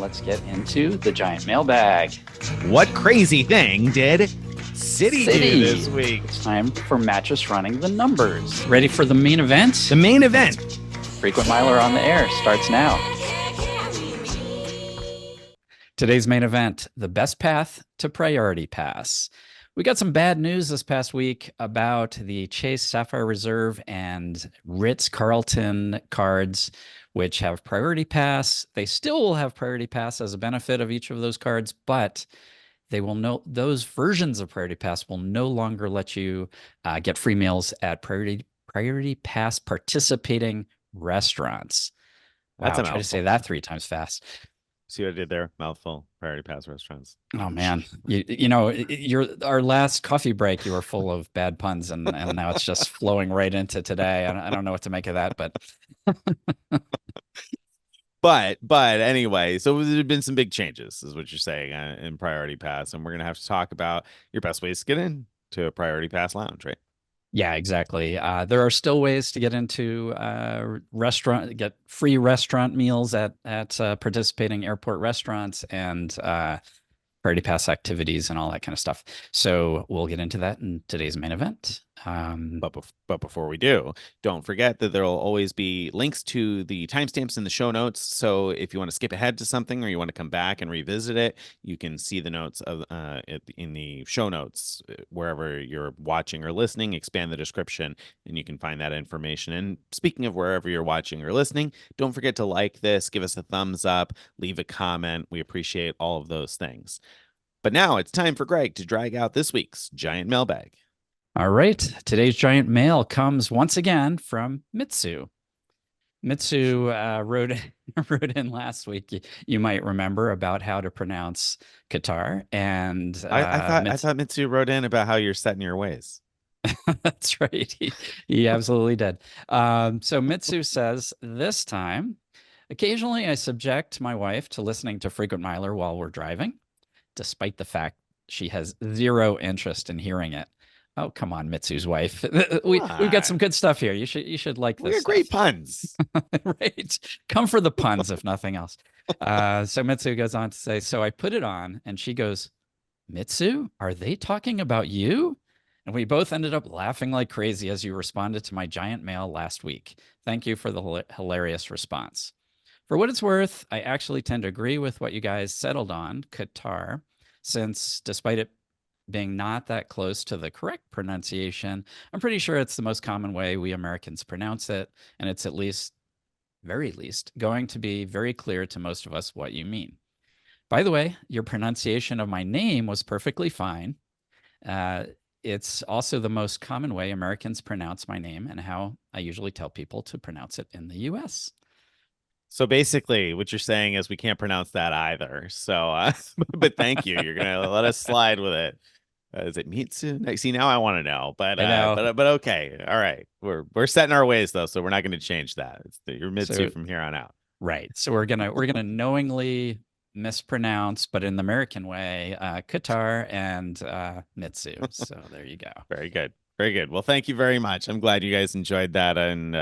let's get into the giant mailbag. What crazy thing did Citi do this week? It's time for Mattress Running the Numbers. Ready for the main event? The main event. Frequent Miler on the air starts now. Today's main event, the best path to Priority Pass. We got some bad news this past week about the Chase Sapphire Reserve and Ritz-Carlton cards, which have Priority Pass. They still will have Priority Pass as a benefit of each of those cards, but they will know those versions of Priority Pass will no longer let you get free meals at Priority Pass participating restaurants. Wow, That's a try to say mouthful. that 3 times fast. See what I did there? Mouthful. Priority Pass restaurants. Oh man, you know, our last coffee break, you were full of bad puns, and now it's just flowing right into today. I don't know what to make of that, but But anyway, so there's been some big changes, is what you're saying, in Priority Pass, and we're gonna have to talk about your best ways to get into a Priority Pass lounge, right? yeah, exactly. There are still ways to get into get free restaurant meals at participating airport restaurants and Priority Pass activities and all that kind of stuff. So we'll get into that in today's main event. But before we do, don't forget that there will always be links to the timestamps in the show notes. So if you want to skip ahead to something or you want to come back and revisit it, you can see the notes of in the show notes wherever you're watching or listening. Expand the description, and you can find that information. And speaking of wherever you're watching or listening, don't forget to like this, give us a thumbs up, leave a comment. We appreciate all of those things. But now it's time for Greg to drag out this week's giant mailbag. All right. Today's giant mail comes once again from Mitsu. Mitsu wrote in last week. You might remember about how to pronounce Qatar, and I thought Mitsu wrote in about how you're set in your ways. That's right. He absolutely did. So Mitsu says, this time, occasionally I subject my wife to listening to Frequent Miler while we're driving, despite the fact she has zero interest in hearing it. Oh, come on, Mitsu's wife. We've got some good stuff here. You should like this. We're great puns. Right. Come for the puns, if nothing else. So Mitsu goes on to say, so I put it on and she goes, Mitsu, are they talking about you? And we both ended up laughing like crazy as you responded to my giant mail last week. Thank you for the hilarious response. For what it's worth, I actually tend to agree with what you guys settled on, Qatar, since despite it being not that close to the correct pronunciation, I'm pretty sure it's the most common way we Americans pronounce it, and it's at least, very least, going to be very clear to most of us what you mean. By the way, your pronunciation of my name was perfectly fine. It's also the most common way Americans pronounce my name and how I usually tell people to pronounce it in the US. So basically, what you're saying is we can't pronounce that either. So, but thank you. You're gonna let us slide with it. Is it Mitsu? See, now I want to know, but okay, all right. We're setting our ways though, so we're not going to change that. You're Mitsu from here on out. Right. So we're gonna knowingly mispronounce, but in the American way, Qatar and Mitsu. So there you go. Very good. Very good. Well, thank you very much. I'm glad you guys enjoyed that, and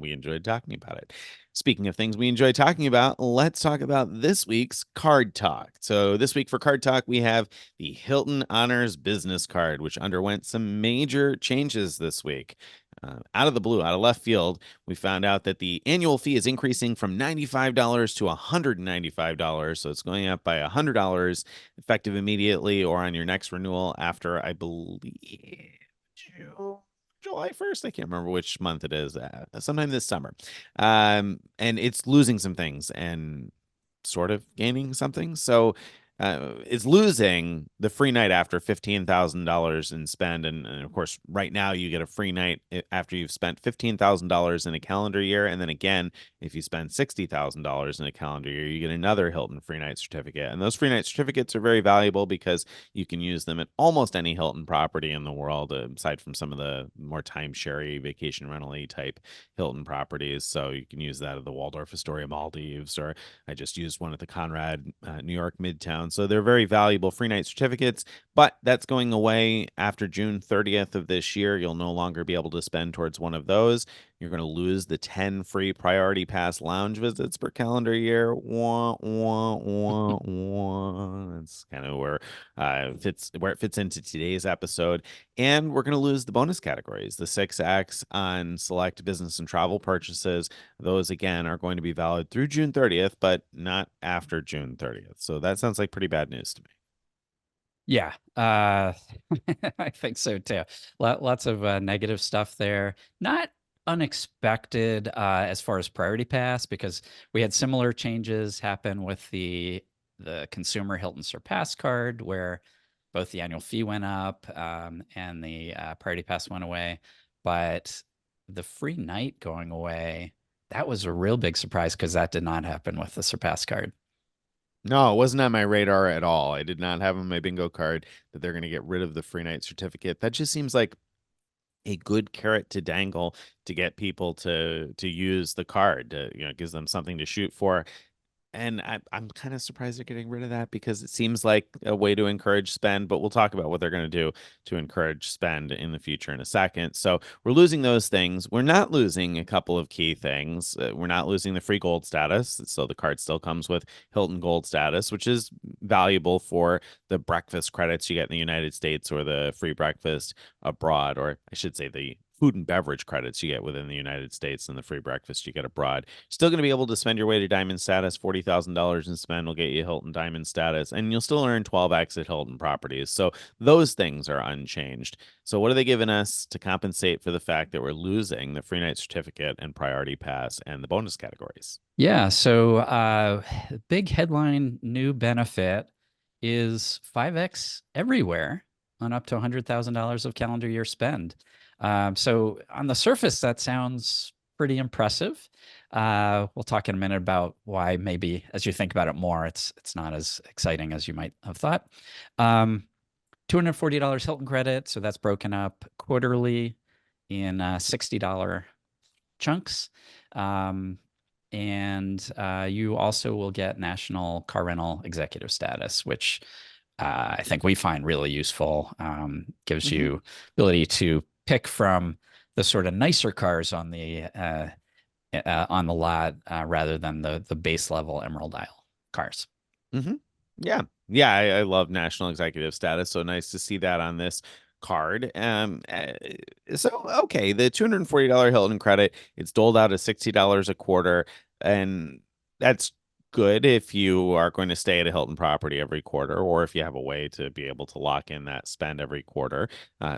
we enjoyed talking about it. Speaking of things we enjoy talking about, let's talk about this week's Card Talk. So this week for Card Talk, we have the Hilton Honors Business Card, which underwent some major changes this week. Out of the blue, out of left field, we found out that the annual fee is increasing from $95 to $195. So it's going up by $100 effective immediately or on your next renewal after, I believe, July 1st. I can't remember which month it is, sometime this summer. And it's losing some things and sort of gaining something. So it's losing the free night after $15,000 in spend. And of course, right now you get a free night after you've spent $15,000 in a calendar year. And then again, if you spend $60,000 in a calendar year, you get another Hilton free night certificate. And those free night certificates are very valuable because you can use them at almost any Hilton property in the world, aside from some of the more timeshare vacation rental-y type Hilton properties. So you can use that at the Waldorf Astoria Maldives, or I just used one at the Conrad New York Midtown. So they're very valuable free night certificates, But that's going away after June 30th of this year. You'll no longer be able to spend towards one of those. You're going to lose the 10 free Priority Pass lounge visits per calendar year. Wah, wah, wah, wah. That's kind of where it fits into today's episode. And we're going to lose the bonus categories, the 6X on select business and travel purchases. Those, again, are going to be valid through June 30th, but not after June 30th. So that sounds like pretty bad news to me. Yeah, I think so too. Lots of negative stuff there. Not unexpected as far as Priority Pass, because we had similar changes happen with the consumer Hilton Surpass card, where both the annual fee went up and the Priority Pass went away. But the free night going away, that was a real big surprise because that did not happen with the Surpass card. No, it wasn't on my radar at all. I did not have on my bingo card that they're going to get rid of the free night certificate. That just seems like a good carrot to dangle to get people to use the card. Gives them something to shoot for. And I'm kind of surprised they're getting rid of that because it seems like a way to encourage spend, but we'll talk about what they're going to do to encourage spend in the future in a second. So we're losing those things. We're not losing a couple of key things. We're not losing the free gold status. So the card still comes with Hilton Gold status, which is valuable for the breakfast credits you get in the United States or the free breakfast abroad, or I should say the food and beverage credits you get within the United States and the free breakfast you get abroad. Still going to be able to spend your way to diamond status. $40,000 in spend will get you Hilton diamond status, and you'll still earn 12x at Hilton properties. So those things are unchanged. So what are they giving us to compensate for the fact that we're losing the free night certificate and Priority Pass and the bonus categories? Yeah, so big headline new benefit is 5x everywhere on up to $100,000 of calendar year spend. So on the surface, that sounds pretty impressive. We'll talk in a minute about why maybe as you think about it more, it's not as exciting as you might have thought. $240 Hilton credit, so that's broken up quarterly in $60 chunks. And you also will get national car rental executive status, which I think we find really useful. Gives you ability to pick from the sort of nicer cars on the lot rather than the base level Emerald Isle cars. Yeah. Yeah, I love national executive status. So nice to see that on this card. So okay, the $240 Hilton credit, it's doled out at $60 a quarter, and that's good if you are going to stay at a Hilton property every quarter, or if you have a way to be able to lock in that spend every quarter.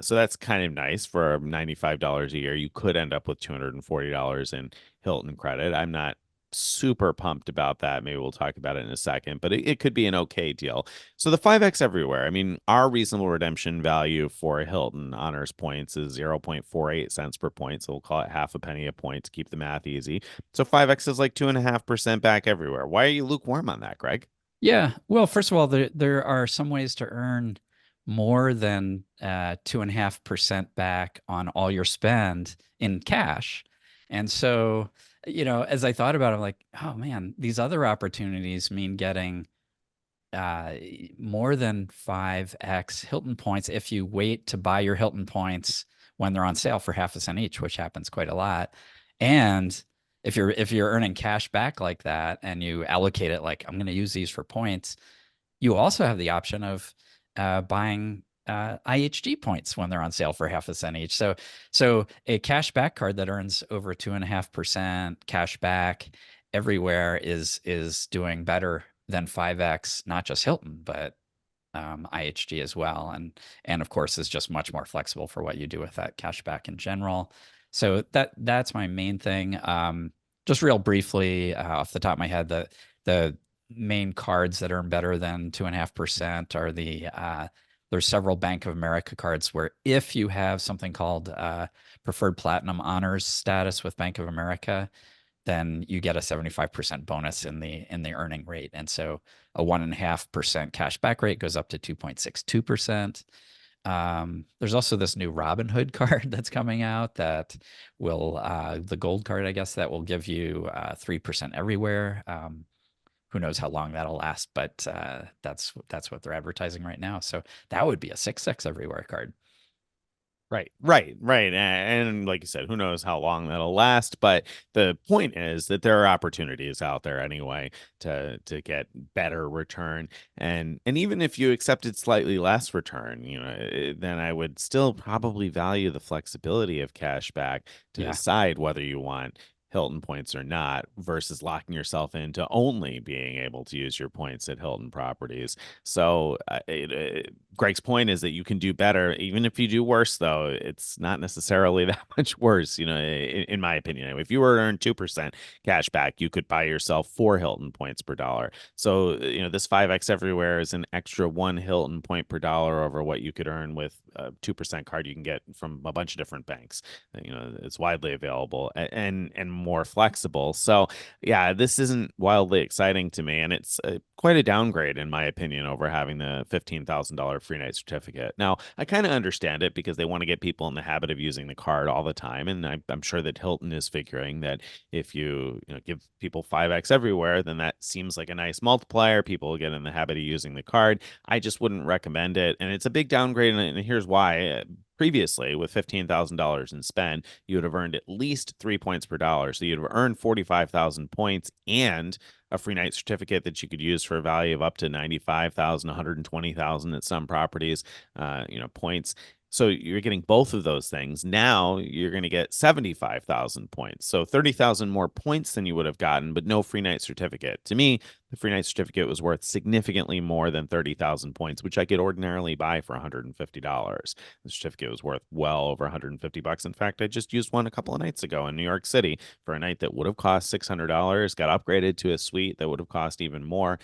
So that's kind of nice. For $95 a year, you could end up with $240 in Hilton credit. I'm not super pumped about that. Maybe we'll talk about it in a second, but it could be an okay deal. So the 5X everywhere. I mean, our reasonable redemption value for Hilton Honors points is 0.48 cents per point. So we'll call it half a penny a point to keep the math easy. So 5X is like 2.5% back everywhere. Why are you lukewarm on that, Greg? Yeah, well, first of all, there are some ways to earn more than 2.5% back on all your spend in cash. And so, as I thought about it, I'm like, oh man, these other opportunities mean getting more than 5x Hilton points if you wait to buy your Hilton points when they're on sale for half a cent each, which happens quite a lot. And if you're earning cash back like that and you allocate it like I'm going to use these for points, you also have the option of buying IHG points when they're on sale for half a cent each. So a cash back card that earns over 2.5% cash back everywhere is doing better than 5x, not just Hilton, but IHG as well. And of course is just much more flexible for what you do with that cash back in general. So that's my main thing. Just real briefly, off the top of my head, the main cards that earn better than 2.5% are there's several Bank of America cards where if you have something called preferred platinum honors status with Bank of America, then you get a 75% bonus in the earning rate. And so a 1.5% cash back rate goes up to 2.62%. There's also this new Robinhood card that's coming out that will, the gold card, I guess, that will give you 3% everywhere. who knows how long that'll last, but that's what they're advertising right now. So that would be a 6x everywhere card. Right. And like you said, who knows how long that'll last, but the point is that there are opportunities out there anyway to get better return. And even if you accepted slightly less return, then I would still probably value the flexibility of cash back to Yeah. decide whether you want Hilton points or not, versus locking yourself into only being able to use your points at Hilton properties. So Greg's point is that you can do better. Even if you do worse, though, it's not necessarily that much worse, in my opinion. Anyway, if you were to earn 2% cash back, you could buy yourself 4 Hilton points per dollar. So, this 5X everywhere is an extra 1 Hilton point per dollar over what you could earn with a 2% card you can get from a bunch of different banks. It's widely available and more flexible. So, yeah, this isn't wildly exciting to me, and it's quite a downgrade in my opinion over having the $15,000 free night certificate. Now, I kind of understand it because they want to get people in the habit of using the card all the time, and I'm sure that Hilton is figuring that if you give people 5X everywhere, then that seems like a nice multiplier. People will get in the habit of using the card. I just wouldn't recommend it, and it's a big downgrade, and here's why. Previously, with $15,000 in spend, you would have earned at least 3 points per dollar. So you'd have earned 45,000 points and a free night certificate that you could use for a value of up to 95,000, 120,000 at some properties, points. So you're getting both of those things. Now you're going to get 75,000 points. So 30,000 more points than you would have gotten, but no free night certificate. To me, the free night certificate was worth significantly more than 30,000 points, which I could ordinarily buy for $150. The certificate was worth well over $150. In fact, I just used one a couple of nights ago in New York City for a night that would have cost $600, got upgraded to a suite that would have cost even more.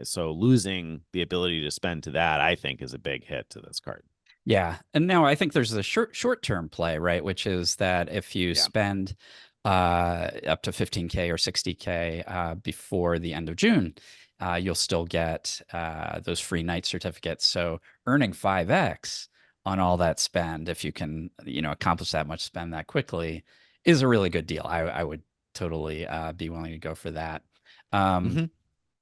So losing the ability to spend to that, I think, is a big hit to this card. Yeah. And now I think there's a short-term play, right? Which is that if you spend up to 15K or 60K before the end of June, you'll still get those free night certificates. So earning 5X on all that spend, if you can, accomplish that much spend that quickly, is a really good deal. I would totally be willing to go for that.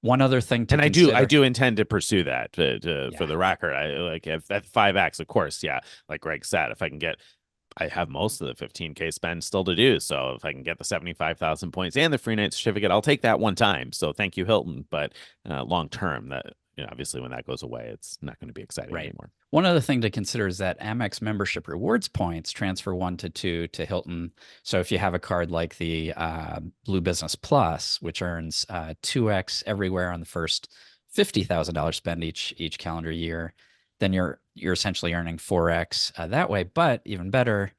One other thing to consider. I do intend to pursue that for the record. I like at 5X, of course. Yeah. Like Greg said, if I have most of the 15K spend still to do. So if I can get the 75,000 points and the free night certificate, I'll take that one time. So thank you, Hilton. But long term, that obviously when that goes away, it's not going to be exciting anymore. One other thing to consider is that Amex membership rewards points transfer 1 to 2 to Hilton. So if you have a card like the Blue Business Plus, which earns 2X everywhere on the first $50,000 spend each calendar year, then you're essentially earning 4X that way. But even better,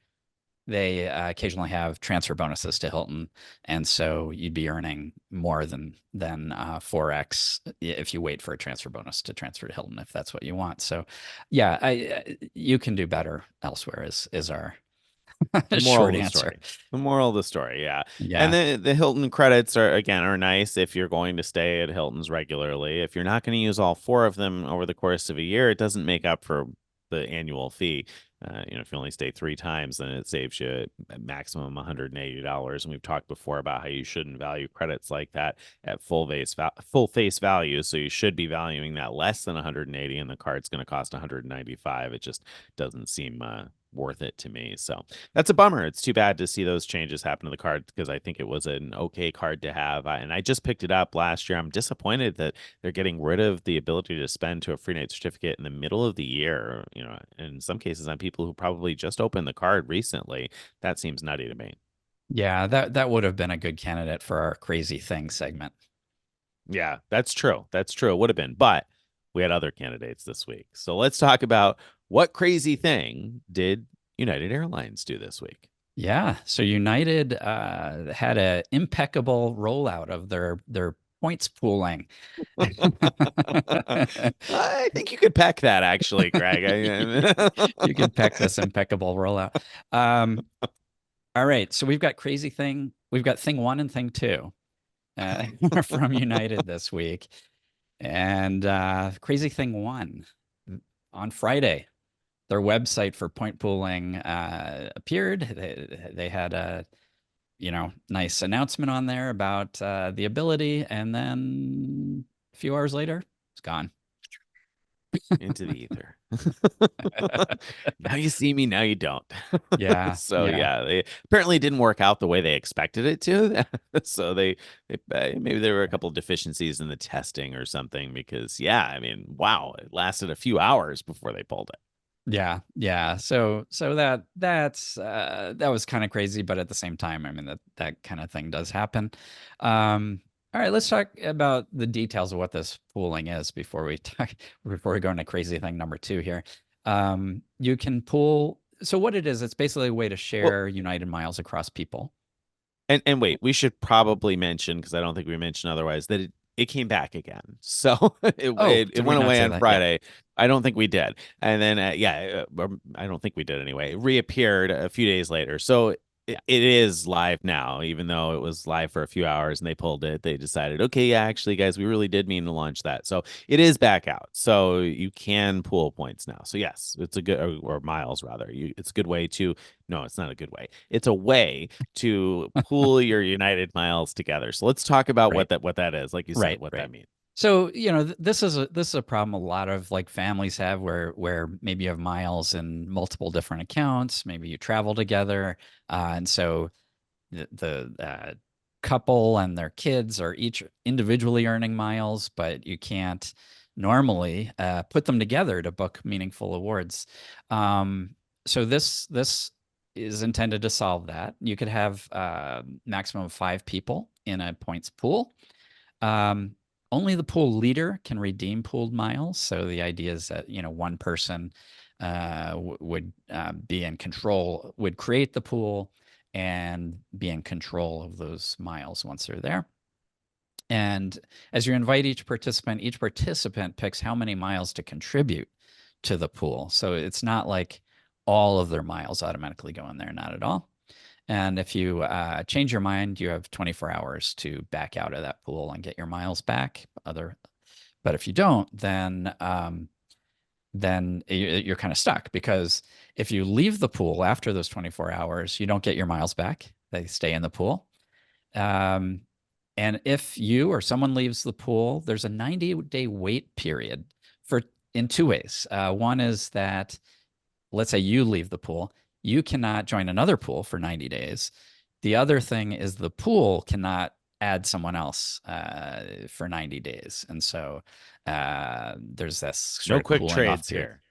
they occasionally have transfer bonuses to Hilton, and so you'd be earning more than 4X if you wait for a transfer bonus to transfer to Hilton, if that's what you want. So, yeah, you can do better elsewhere. Is our short answer. The moral of the story, yeah. And the Hilton credits are nice if you're going to stay at Hilton's regularly. If you're not going to use all 4 of them over the course of a year, it doesn't make up for the annual fee. If you only stay 3 times, then it saves you a maximum $180. And we've talked before about how you shouldn't value credits like that at full face value. So you should be valuing that less than 180, and the card's going to cost 195. It just doesn't seem worth it to me. So that's a bummer. It's too bad to see those changes happen to the card, because I think it was an okay card to have. And I just picked it up last year. I'm disappointed that they're getting rid of the ability to spend to a free night certificate in the middle of the year. In some cases on people who probably just opened the card recently. That seems nutty to me. Yeah, that would have been a good candidate for our crazy thing segment. Yeah, that's true. It would have been, but we had other candidates this week. So let's talk about what crazy thing did United Airlines do this week? Yeah, so United had an impeccable rollout of their points pooling. I think you could peck that, actually, Greg. You could peck this impeccable rollout. All right, so we've got crazy thing. We've got thing 1 and thing 2 from United this week. And crazy thing 1, on Friday, their website for point pooling appeared. They had a nice announcement on there about the ability, and then a few hours later, it's gone. Into the ether. Now you see me, now you don't. Yeah, So yeah. yeah, they apparently didn't work out the way they expected it to. So maybe there were a couple of deficiencies in the testing or something because yeah, I mean, wow, it lasted a few hours before they pulled it. Yeah, yeah. So that was kind of crazy, but at the same time, I mean that kind of thing does happen. All right, let's talk about the details of what this pooling is before we go into crazy thing number two here. You can pool. So what it is, it's basically a way to Well, share United miles across people. and wait, we should probably mention because I don't think we mentioned otherwise that it came back again. So Oh, it did we went not away say on that? Yeah. Friday. I don't think we did. And then I don't think we did anyway. It reappeared a few days later. So Yeah. it is live now, even though it was live for a few hours and they pulled it. They decided, okay, yeah, actually, guys, we really did mean to launch that. So it is back out. So you can pool points now. So yes, it's a good or miles rather. It's a good way to no, it's not a good way. It's a way to pool your United miles together. So let's talk about Right. what that is. Like you said, Right. what Right. that means. So, this is a problem a lot of like families have where maybe you have miles in multiple different accounts, maybe you travel together, and so the couple and their kids are each individually earning miles, but you can't normally put them together to book meaningful awards. So this is intended to solve that. You could have maximum of 5 people in a points pool. Um, Only the pool leader can redeem pooled miles. So the idea is that, one person would be in control, would create the pool and be in control of those miles once they're there. And as you invite each participant picks how many miles to contribute to the pool. So it's not like all of their miles automatically go in there, not at all. And if you change your mind, you have 24 hours to back out of that pool and get your miles back. But if you don't, then you're kind of stuck, because if you leave the pool after those 24 hours, you don't get your miles back. They stay in the pool. Um, and if you or someone leaves the pool, there's a 90-day wait period in two ways. One is that, let's say you leave the pool, you cannot join another pool for 90 days. The other thing is the pool cannot add someone else for 90 days. And so there's this No sort of quick cooling off trades period. here.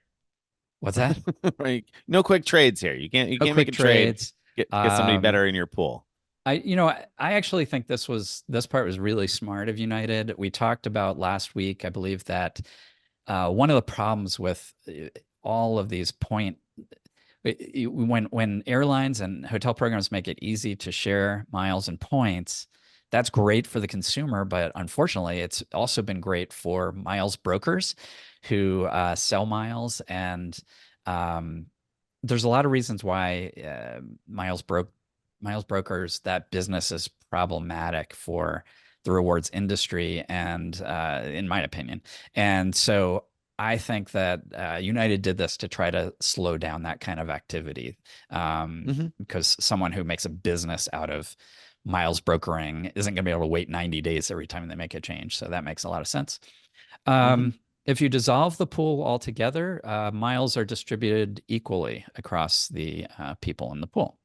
What's that? Right. No quick trades here. You can't No make quick a trade. trades. Get somebody better in your pool. I actually think this part was really smart of United. We talked about last week, I believe, that one of the problems with all of these when airlines and hotel programs make it easy to share miles and points, that's great for the consumer, but unfortunately, it's also been great for miles brokers who sell miles. And there's a lot of reasons why miles brokers, that business is problematic for the rewards industry, and in my opinion. And so I think that United did this to try to slow down that kind of activity, Hmm. because someone who makes a business out of miles brokering isn't going to be able to wait 90 days every time they make a change. So that makes a lot of sense. Hmm. If you dissolve the pool altogether, miles are distributed equally across the people in the pool.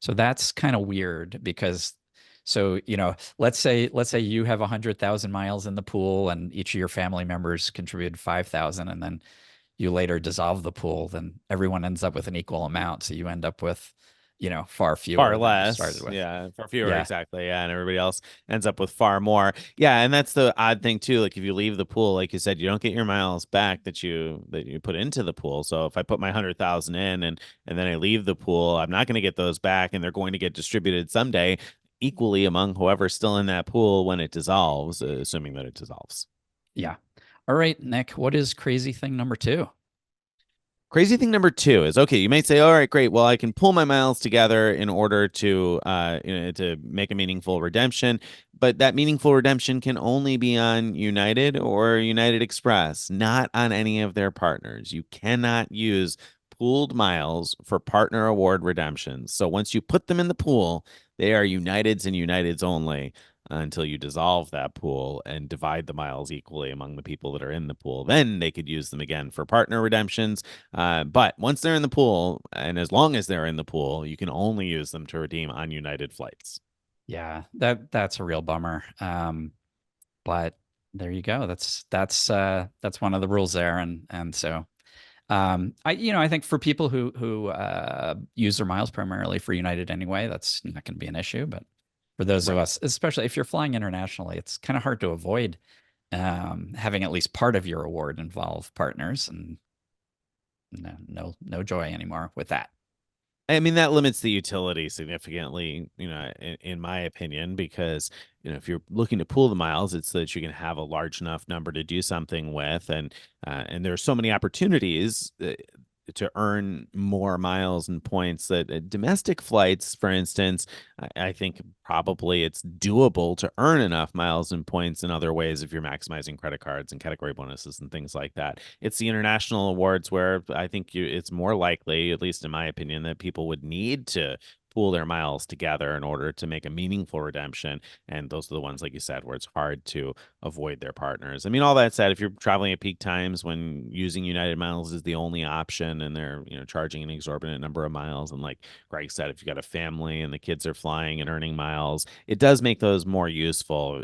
So that's kind of weird, because let's say you have 100,000 miles in the pool and each of your family members contributed 5,000, and then you later dissolve the pool, then everyone ends up with an equal amount. So you end up with, far Far fewer than you started less. with. Yeah, far fewer, Yeah. exactly. Yeah, and everybody else ends up with far more. Yeah, and that's the odd thing too. Like if you leave the pool, like you said, you don't get your miles back that you put into the pool. So if I put my 100,000 in and then I leave the pool, I'm not going to get those back, and they're going to get distributed someday equally among whoever's still in that pool when it dissolves, assuming that it dissolves. Yeah. All right, Nick, what is crazy thing number two? Crazy thing number two is okay. You might say, "All right, great. Well, I can pull my miles together in order to make a meaningful redemption, but that meaningful redemption can only be on United or United Express, not on any of their partners. You cannot use pooled miles for partner award redemptions. So once you put them in the pool, They are Uniteds and Uniteds only until you dissolve that pool and divide the miles equally among the people that are in the pool. Then they could use them again for partner redemptions. But once they're in the pool, and as long as they're in the pool, you can only use them to redeem on United flights. Yeah, that's a real bummer. But there you go. That's one of the rules there. And so I think for people who use their miles primarily for United anyway, that's not going to be an issue. But for those of Right. us, especially if you're flying internationally, it's kind of hard to avoid having at least part of your award involve partners, and no joy anymore with that. I mean, that limits the utility significantly, in my opinion, because, if you're looking to pool the miles, it's so that you can have a large enough number to do something with. And there are so many opportunities to earn more miles and points that domestic flights, for instance, I think probably it's doable to earn enough miles and points in other ways if you're maximizing credit cards and category bonuses and things like that. It's the international awards where I think it's more likely, at least in my opinion, that people would need to pool their miles together in order to make a meaningful redemption. And those are the ones, like you said, where it's hard to avoid their partners. I mean, all that said, if you're traveling at peak times when using United miles is the only option and they're, charging an exorbitant number of miles, and like Greg said, if you got a family and the kids are flying and earning miles, it does make those more useful,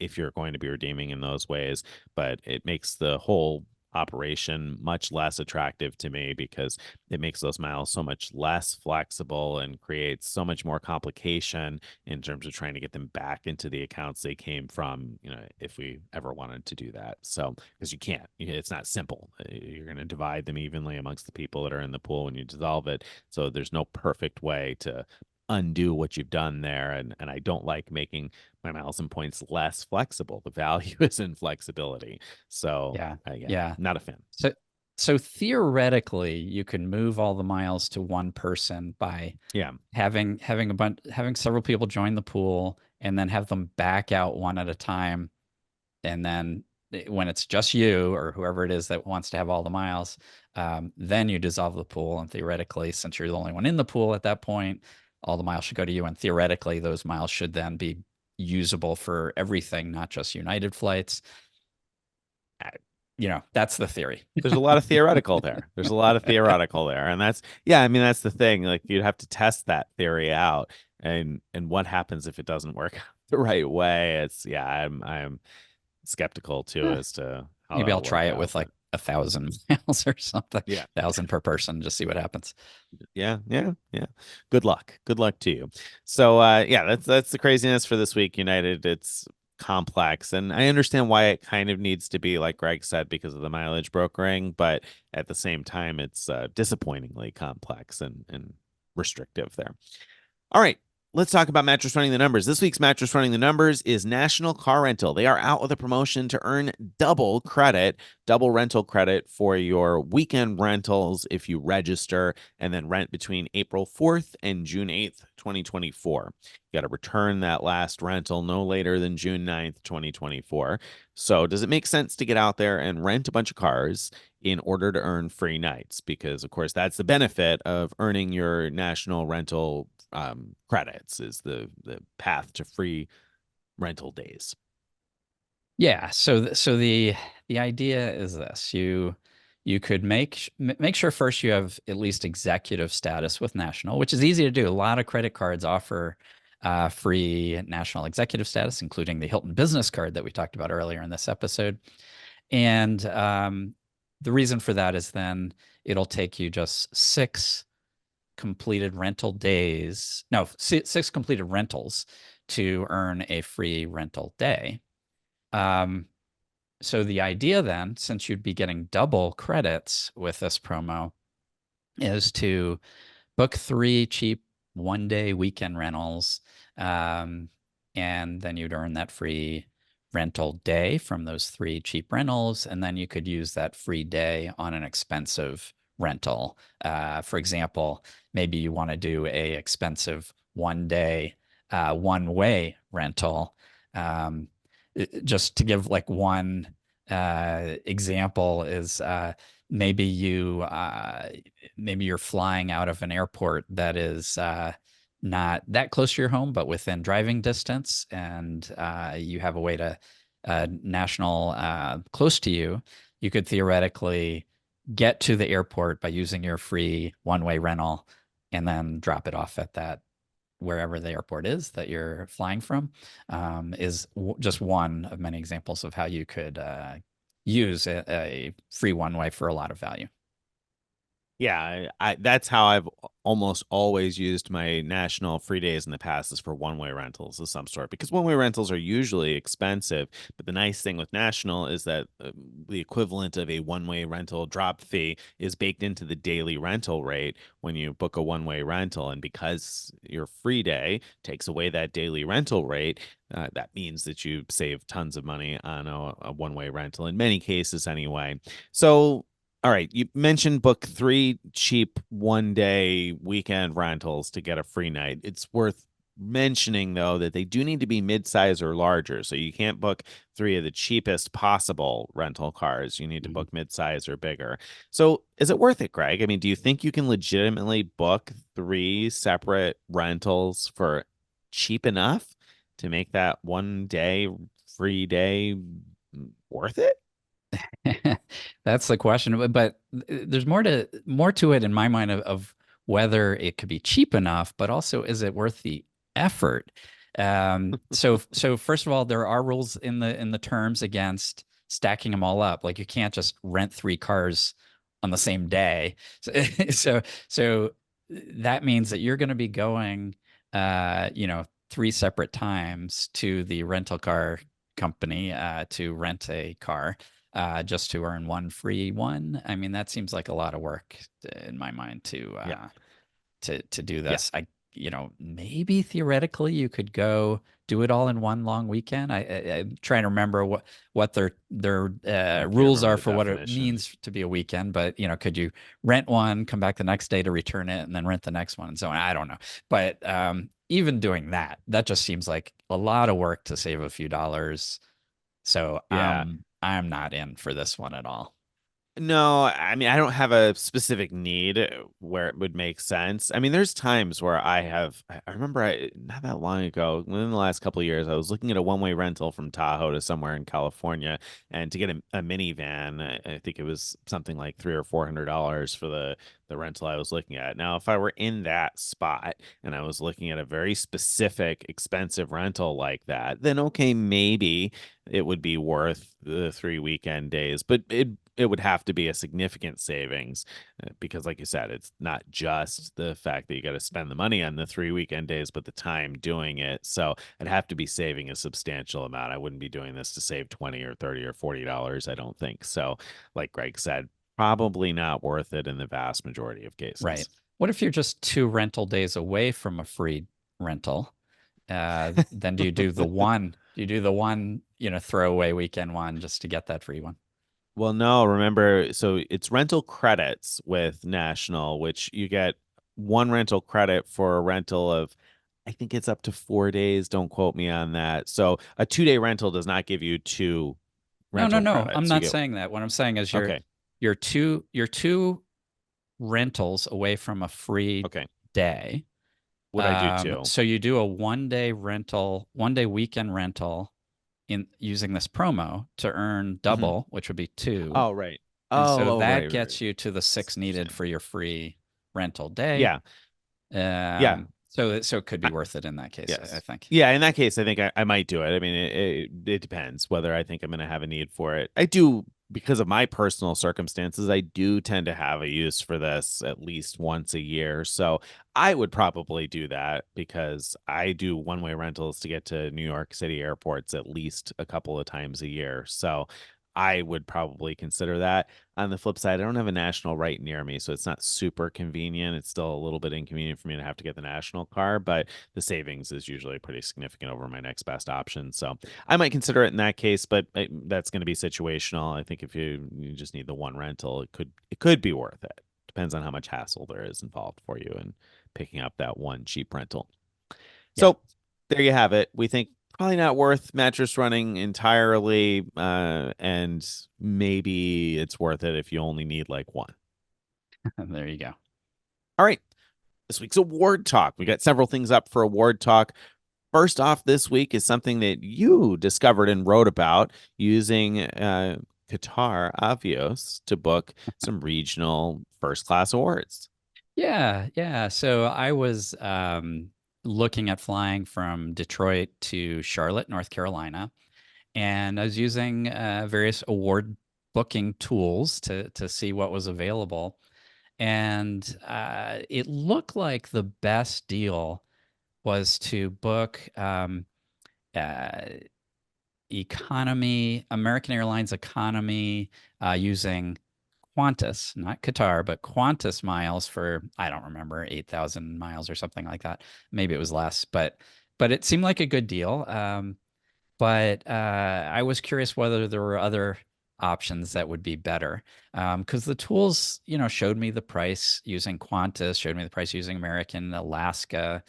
if you're going to be redeeming in those ways. But it makes the whole operation much less attractive to me because it makes those miles so much less flexible and creates so much more complication in terms of trying to get them back into the accounts they came from, if we ever wanted to do that. So, because you can't, it's not simple. You're going to divide them evenly amongst the people that are in the pool when you dissolve it. So there's no perfect way to undo what you've done there. And I don't like making my miles and points less flexible. The value is in flexibility. So Yeah, yeah, yeah. not a fan. So theoretically, you can move all the miles to one person by Yeah. having several people join the pool and then have them back out one at a time. And then when it's just you or whoever it is that wants to have all the miles, then you dissolve the pool. And theoretically, since you're the only one in the pool at that point, all the miles should go to you. And theoretically, those miles should then be usable for everything, not just United flights. That's the theory. There's a lot of theoretical there. There's a lot of theoretical there. And I mean, that's the thing. Like, you'd have to test that theory out, and what happens if it doesn't work the right way. I'm skeptical too Eh, as to how Maybe I'll that'll try work it out. with like 1,000 miles or something, Yeah. 1,000 per person, just see what happens. Yeah, yeah, yeah. Good luck. Good luck to you. So yeah, that's the craziness for this week, United. It's complex, and I understand why it kind of needs to be, like Greg said, because of the mileage brokering, but at the same time it's disappointingly complex and restrictive there. All right. Let's talk about Mattress Running the Numbers. This week's Mattress Running the Numbers is National Car Rental. They are out with a promotion to earn double rental credit for your weekend rentals if you register and then rent between April 4th and June 8th, 2024. You got to return that last rental no later than June 9th, 2024. So does it make sense to get out there and rent a bunch of cars in order to earn free nights? Because, of course, that's the benefit of earning your national rental credits, is the path to free rental days. Yeah. So the idea is this: you could make sure first you have at least executive status with National, which is easy to do. A lot of credit cards offer free National executive status, including the Hilton Business Card that we talked about earlier in this episode. And the reason for that is then it'll take you just six completed rentals to earn a free rental day. So the idea then, since you'd be getting double credits with this promo, is to book 3 cheap one-day weekend rentals, and then you'd earn that free rental day from those 3 cheap rentals, and then you could use that free day on an expensive rental. For example, maybe you want to do a expensive one-day one-way rental. Just to give like one example is maybe you're flying out of an airport that is not that close to your home, but within driving distance, and you have a way to national close to you, you could theoretically get to the airport by using your free one-way rental and then drop it off at that wherever the airport is that you're flying from. Is just one of many examples of how you could use a free one-way for a lot of value. Yeah, that's how I've almost always used my national free days in the past, is for one-way rentals of some sort, because one-way rentals are usually expensive. But the nice thing with national is that the equivalent of a one-way rental drop fee is baked into the daily rental rate when you book a one-way rental. And because your free day takes away that daily rental rate, that means that you save tons of money on a one-way rental in many cases anyway. So all right, you mentioned book 3 cheap 1-day weekend rentals to get a free night. It's worth mentioning, though, that they do need to be mid-size or larger. So you can't book 3 of the cheapest possible rental cars. You need to book mid-size or bigger. So is it worth it, Greg? I mean, do you think you can legitimately book 3 separate rentals for cheap enough to make that 1-day free day worth it? That's the question. But there's more to it in my mind of whether it could be cheap enough, but also is it worth the effort? So first of all, there are rules in the terms against stacking them all up. Like you can't just rent 3 cars on the same day. So that means that you're going to be going, 3 separate times to the rental car company to rent a car just to earn one free one. I mean, that seems like a lot of work in my mind to do this. Maybe theoretically you could go do it all in one long weekend. I'm trying to remember what their rules are for what it means to be a weekend. But could you rent one, come back the next day to return it, and then rent the next one, and so on? I don't know. But even doing that just seems like a lot of work to save a few dollars. So I'm not in for this one at all. No, I mean, I don't have a specific need where it would make sense. I mean, there's times where I remember not that long ago, within the last couple of years, I was looking at a one-way rental from Tahoe to somewhere in California, and to get a minivan, I think it was something like $300 or $400 for the rental I was looking at. Now, if I were in that spot and I was looking at a very specific, expensive rental like that, then okay, maybe it would be worth the 3 weekend days, but it would have to be a significant savings because, like you said, it's not just the fact that you got to spend the money on the 3 weekend days, but the time doing it. So I'd have to be saving a substantial amount. I wouldn't be doing this to save 20 or 30 or $40, I don't think. So like Greg said, probably not worth it in the vast majority of cases. Right. What if you're just 2 rental days away from a free rental? Then do you do the one? Do you do the one, throwaway weekend one just to get that free one? Well, no, remember, so it's rental credits with National, which you get 1 rental credit for a rental of, I think it's up to 4 days. Don't quote me on that. So a 2-day rental does not give you 2 rental No. credits. I'm not saying that. What I'm saying is you're two rentals away from a free day. What I do too. So you do a 1-day rental, 1-day weekend rental in using this promo to earn double, which would be 2. Oh, right. And so that gets you to the 6 needed for your free rental day. Yeah. So it could be worth it in that case, yes. I think. Yeah, in that case, I think I might do it. I mean, it depends whether I think I'm going to have a need for it. I do, because of my personal circumstances, I do tend to have a use for this at least once a year. So I would probably do that because I do one-way rentals to get to New York City airports at least a couple of times a year. So I would probably consider that. On the flip side, I don't have a national right near me, so it's not super convenient. It's still a little bit inconvenient for me to have to get the national car, but the savings is usually pretty significant over my next best option. So I might consider it in that case, but that's going to be situational. I think if you just need the one rental, it could be worth it. Depends on how much hassle there is involved for you in picking up that one cheap rental. So there you have it. We think probably not worth mattress running entirely, and maybe it's worth it if you only need like one. There you go. All right. this week's award talk. We got several things up for award talk. First off, this week is something that you discovered and wrote about using Qatar Avios to book some regional first class awards. Yeah, yeah. So I was looking at flying from Detroit to Charlotte, North Carolina, and I was using various award booking tools to see what was available. And it looked like the best deal was to book uh, economy, American Airlines economy, using Qantas, not Qatar, but Qantas miles for, I don't remember, 8,000 miles or something like that. Maybe it was less, but it seemed like a good deal. But I was curious whether there were other options that would be better, because the tools, showed me the price using Qantas, showed me the price using American, Alaska.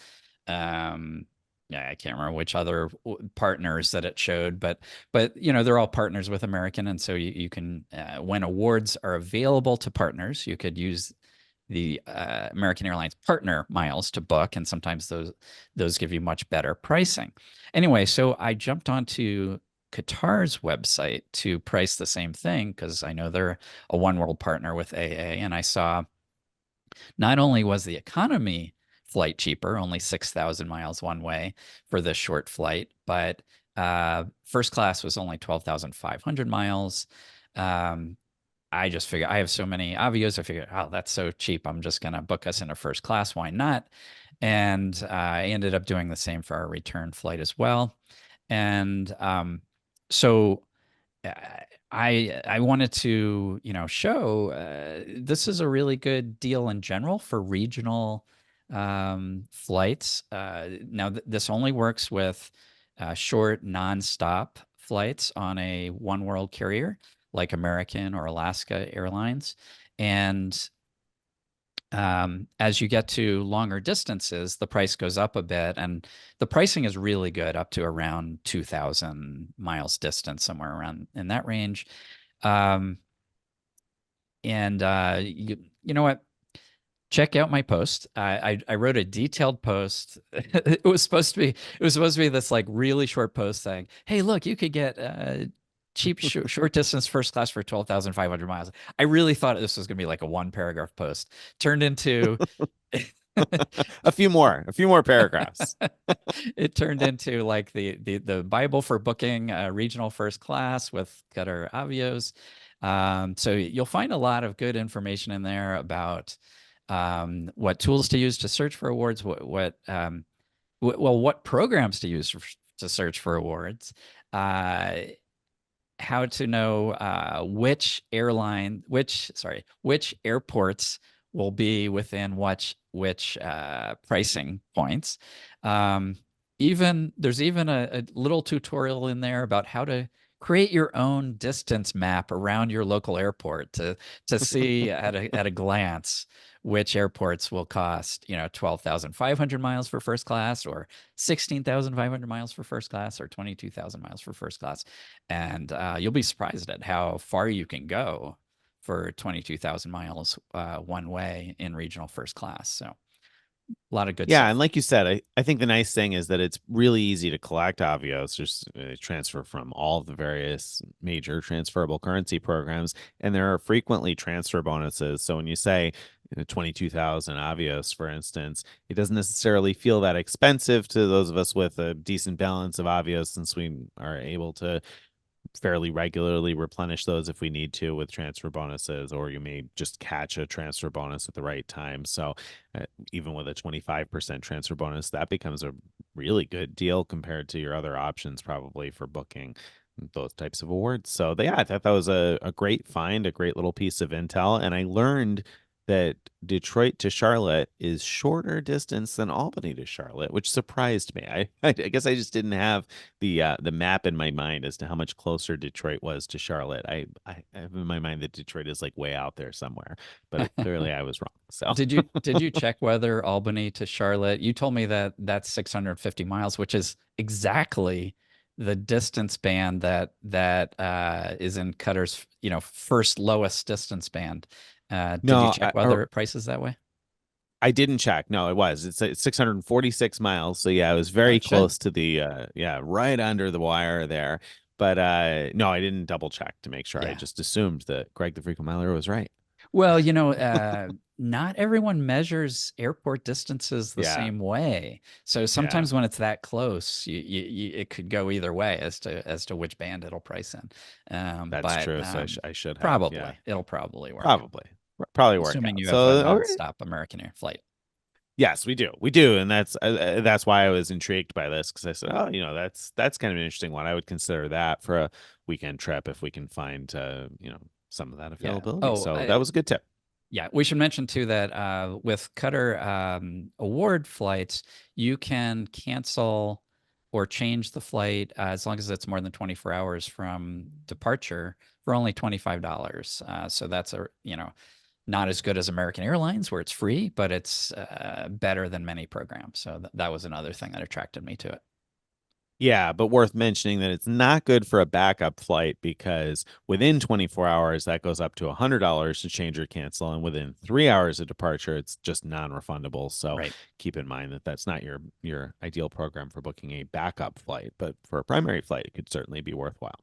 Yeah, I can't remember which other partners that it showed, but they're all partners with American, and so you can when awards are available to partners, you could use the American Airlines partner miles to book, and sometimes those give you much better pricing. Anyway, so I jumped onto Qatar's website to price the same thing because I know they're a One World partner with AA, and I saw not only was the economy flight cheaper, only 6,000 miles one way for this short flight, but first class was only 12,500 miles. I just figured I have so many Avios. I figured, oh, that's so cheap. I'm just going to book us in a first class. Why not? And I ended up doing the same for our return flight as well. And so uh, I wanted to, show this is a really good deal in general for regional flights. Now, this only works with short, nonstop flights on a one world carrier like American or Alaska Airlines. And as you get to longer distances, the price goes up a bit, and the pricing is really good up to around 2,000 miles distance, somewhere around in that range. Um, and you know what? Check out my post. I wrote a detailed post. It was supposed to be this like really short post saying, "Hey, look, you could get cheap short distance first class for 12,500 miles." I really thought this was going to be like a one paragraph post. Turned into a few more paragraphs. It turned into like the Bible for booking regional first class with Qatar Avios. So you'll find a lot of good information in there about what tools to use to search for awards, what programs to use to search for awards, how to know which airports will be within which pricing points. There's even a little tutorial in there about how to create your own distance map around your local airport to see at a glance which airports will cost 12,500 miles for first class, or 16,500 miles for first class, or 22,000 miles for first class. And you'll be surprised at how far you can go for 22,000 miles one way in regional first class. So a lot of good Yeah, stuff. and like you said, I think the nice thing is that it's really easy to collect Avios. Just transfer from all of the various major transferable currency programs, and there are frequently transfer bonuses. So when you say 22,000 Avios, for instance, it doesn't necessarily feel that expensive to those of us with a decent balance of Avios, since we are able to fairly regularly replenish those if we need to with transfer bonuses, or you may just catch a transfer bonus at the right time. So even with a 25% transfer bonus, that becomes a really good deal compared to your other options probably for booking those types of awards. So yeah, I thought that was a great find, a great little piece of intel. And I learned that Detroit to Charlotte is shorter distance than Albany to Charlotte, which surprised me. I guess I just didn't have the map in my mind as to how much closer Detroit was to Charlotte. I have in my mind that Detroit is like way out there somewhere, but clearly I was wrong. So Did you check whether Albany to Charlotte? You told me that that's 650 miles, which is exactly the distance band that is in Qatar's first lowest distance band. Did you no, check whether it prices that way? I didn't check. No, it was. It's 646 miles. So yeah, it was Oh, very it should. close to the yeah, right under the wire there. But no, I didn't double check to make sure. I Yeah. just assumed that Greg the Frequent Miler was right. Well, not everyone measures airport distances the Yeah. same way. So Yeah. sometimes when it's that close, it could go either way as to which band it'll price in. That's But true. So I should have. Yeah. probably it'll probably work, Probably. Probably work assuming out. you have a So, all right. nonstop American Air flight. Yes, we do. We do, and that's why I was intrigued by this because I said, oh, that's kind of an interesting one. I would consider that for a weekend trip if we can find some of that Yeah. availability. Oh, So that was a good tip. yeah, we should mention too that with Qatar award flights, you can cancel or change the flight as long as it's more than 24 hours from departure for only $25. So that's not as good as American Airlines where it's free, but it's better than many programs. So that was another thing that attracted me to it. Yeah, but worth mentioning that it's not good for a backup flight because within 24 hours, that goes up to $100 to change or cancel. And within 3 hours of departure, it's just non-refundable. So Right. keep in mind that that's not your ideal program for booking a backup flight, but for a primary flight, it could certainly be worthwhile.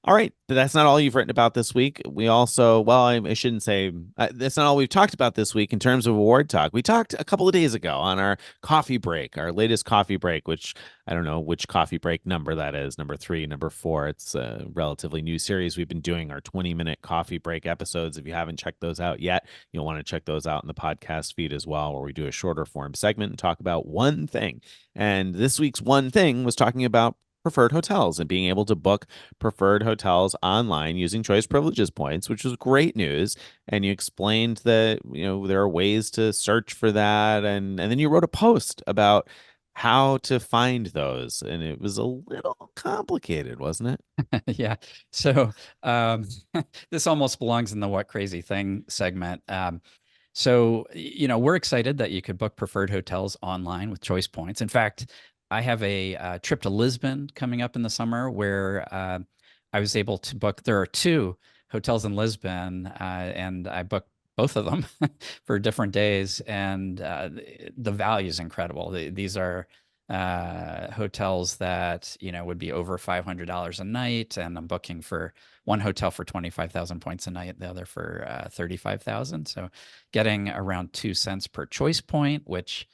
All right, but that's not all you've written about this week. We also, well, I shouldn't say that's not all we've talked about this week in terms of award talk. We talked a couple of days ago on our coffee break, our latest coffee break, which I don't know which coffee break number that is, number 3, number 4. It's a relatively new series. We've been doing our 20-minute coffee break episodes. If you haven't checked those out yet, you'll want to check those out in the podcast feed as well, where we do a shorter form segment and talk about one thing. And this week's one thing was talking about preferred hotels and being able to book preferred hotels online using choice privileges points, which was great news. And you explained that, there are ways to search for that. And then you wrote a post about how to find those. And it was a little complicated, wasn't it? Yeah. So this almost belongs in the What Crazy Thing segment. So, we're excited that you could book preferred hotels online with choice points. In fact, I have a trip to Lisbon coming up in the summer where I was able to book. There are 2 hotels in Lisbon, and I booked both of them for different days, and the value is incredible. These are hotels that would be over $500 a night, and I'm booking for one hotel for 25,000 points a night, the other for 35,000. So getting around 2 cents per choice point, which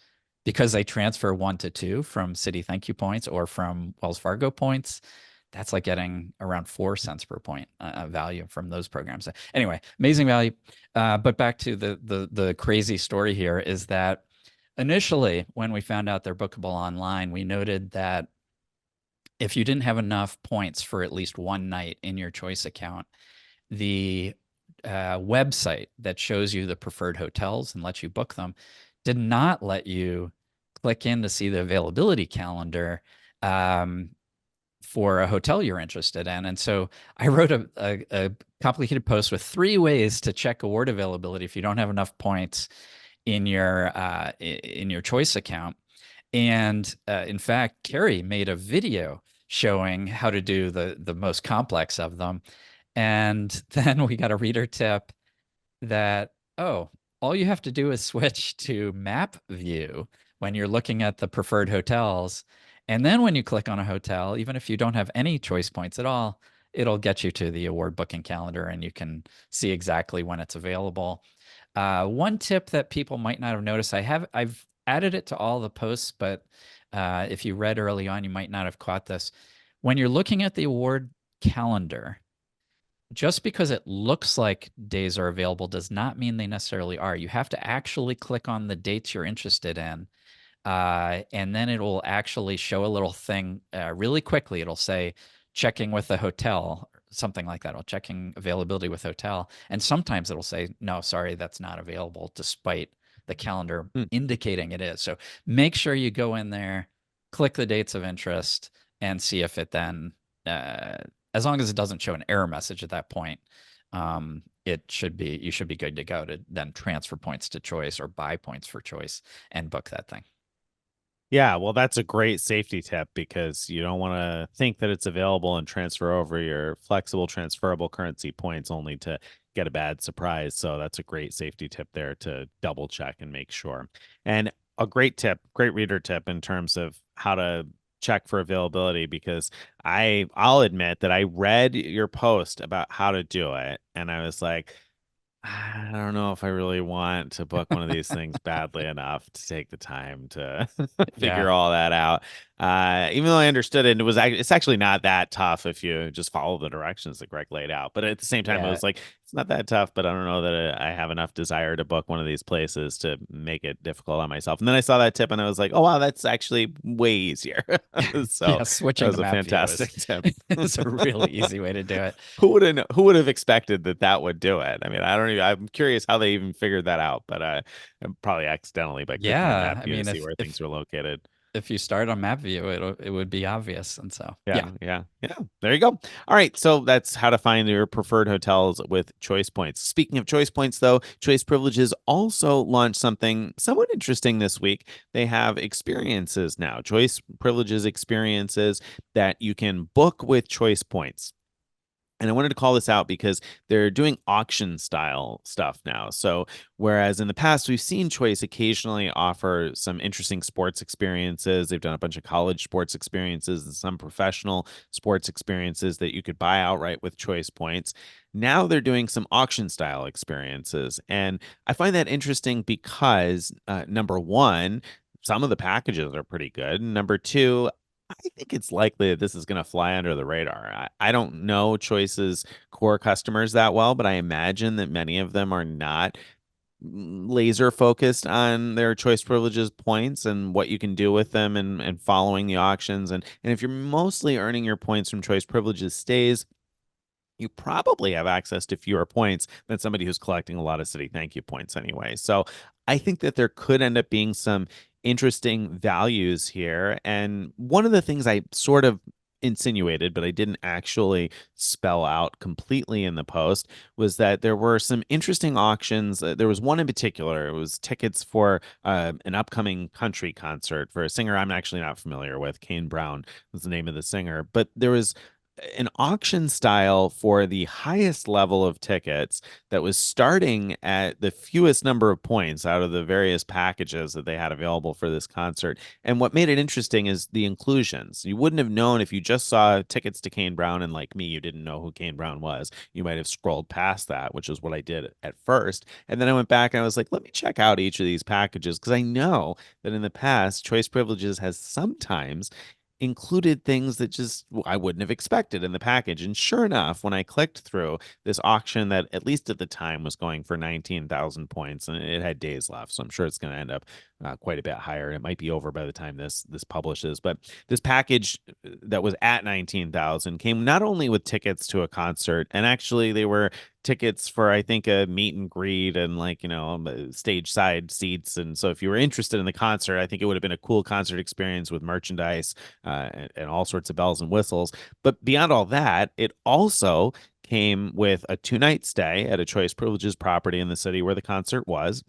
because they transfer 1 to 2 from Citi Thank You points or from Wells Fargo points, that's like getting around 4 cents per point value from those programs. Anyway, amazing value. But back to the crazy story here is that initially, when we found out they're bookable online, we noted that if you didn't have enough points for at least one night in your choice account, the website that shows you the preferred hotels and lets you book them did not let you click in to see the availability calendar for a hotel you're interested in. And so I wrote a complicated post with 3 ways to check award availability if you don't have enough points in your choice account. And in fact, Carrie made a video showing how to do the most complex of them. And then we got a reader tip that, oh, all you have to do is switch to map view when you're looking at the preferred hotels. And then when you click on a hotel, even if you don't have any choice points at all, it'll get you to the award booking calendar and you can see exactly when it's available. One tip that people might not have noticed, I've added it to all the posts, but if you read early on, you might not have caught this. When you're looking at the award calendar, just because it looks like days are available does not mean they necessarily are. You have to actually click on the dates you're interested in, and then it will actually show a little thing really quickly. It'll say checking with the hotel, something like that, or checking availability with hotel. And sometimes it'll say, no, sorry, that's not available, despite the calendar indicating it is. So make sure you go in there, click the dates of interest, and see if it then as long as it doesn't show an error message at that point, you should be good to go to then transfer points to choice or buy points for choice and book that thing. Yeah, well, that's a great safety tip because you don't want to think that it's available and transfer over your flexible transferable currency points only to get a bad surprise. So that's a great safety tip there to double check and make sure. And a great tip, great reader tip in terms of how to check for availability, because I'll admit that I read your post about how to do it and I was like, I don't know if I really want to book one of these things badly enough to take the time to Yeah. figure all that out. Even though I understood it, and it's actually not that tough if you just follow the directions that Greg laid out. But at the same time, it Yeah. was like, it's not that tough, but I don't know that I have enough desire to book one of these places to make it difficult on myself. And then I saw that tip and I was like, oh, wow, that's actually way easier. So Yeah. that Switching was the a map view is, fantastic tip. is a really easy way to do it. Who would have expected that would do it? I mean, I don't even, I'm curious how they even figured that out, but probably accidentally by clicking on Yeah. map I view to mean, see where things were located. if you start on map view, it would be obvious. And so, yeah. Yeah. There you go. All right. So that's how to find your preferred hotels with Choice Points. Speaking of Choice Points, though, Choice Privileges also launched something somewhat interesting this week. They have experiences now, Choice Privileges experiences that you can book with Choice Points. And I wanted to call this out because they're doing auction style stuff now. So, whereas in the past, we've seen Choice occasionally offer some interesting sports experiences, they've done a bunch of college sports experiences and some professional sports experiences that you could buy outright with Choice Points. Now they're doing some auction style experiences. And I find that interesting because, number one, some of the packages are pretty good. Number two, I think it's likely that this is going to fly under the radar. I don't know Choice's core customers that well, but I imagine that many of them are not laser focused on their Choice Privileges points and what you can do with them, and following the auctions. And if you're mostly earning your points from Choice Privileges stays, you probably have access to fewer points than somebody who's collecting a lot of Citi Thank You points anyway. So I think that there could end up being some interesting values here. And one of the things I sort of insinuated, but I didn't actually spell out completely in the post, was that there were some interesting auctions. There was one in particular. It was tickets for an upcoming country concert for a singer I'm actually not familiar with. Kane Brown was the name of the singer. But there was an auction style for the highest level of tickets that was starting at the fewest number of points out of the various packages that they had available for this concert. And what made it interesting is the inclusions. You wouldn't have known if you just saw tickets to Kane Brown, and like me, you didn't know who Kane Brown was. You might have scrolled past that, which is what I did at first. And then I went back and I was like, let me check out each of these packages, because I know that in the past, Choice Privileges has sometimes included things that just I wouldn't have expected in the package. And sure enough, when I clicked through this auction that at least at the time was going for 19,000 points, and it had days left, so I'm sure it's going to end up quite a bit higher. It might be over by the time this publishes, but this package that was at 19,000 came not only with tickets to a concert, and actually they were tickets for, I think, a meet and greet and, like, stage side seats. And so if you were interested in the concert, I think it would have been a cool concert experience with merchandise and all sorts of bells and whistles. But beyond all that, it also came with a 2-night stay at a Choice Privileges property in the city where the concert was,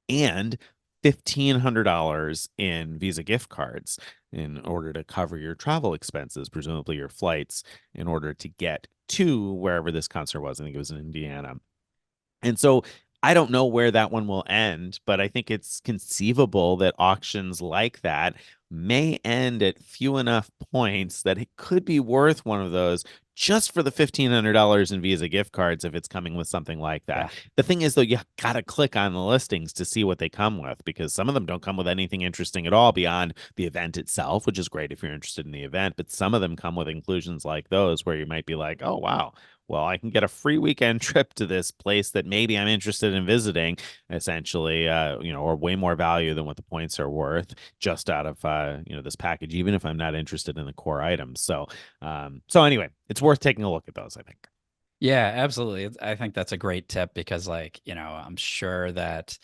and $1,500 in Visa gift cards in order to cover your travel expenses, presumably your flights, in order to get to wherever this concert was. I think it was in Indiana. And so I don't know where that one will end, but I think it's conceivable that auctions like that may end at few enough points that it could be worth one of those just for the $1,500 in Visa gift cards if it's coming with something like that. Yeah. The thing is, though, you got to click on the listings to see what they come with, because some of them don't come with anything interesting at all beyond the event itself, which is great if you're interested in the event. But some of them come with inclusions like those where you might be like, oh, wow, well, I can get a free weekend trip to this place that maybe I'm interested in visiting, essentially, or way more value than what the points are worth just out of, this package, even if I'm not interested in the core items. So anyway, it's worth taking a look at those, I think. Yeah, absolutely. I think that's a great tip because, I'm sure that,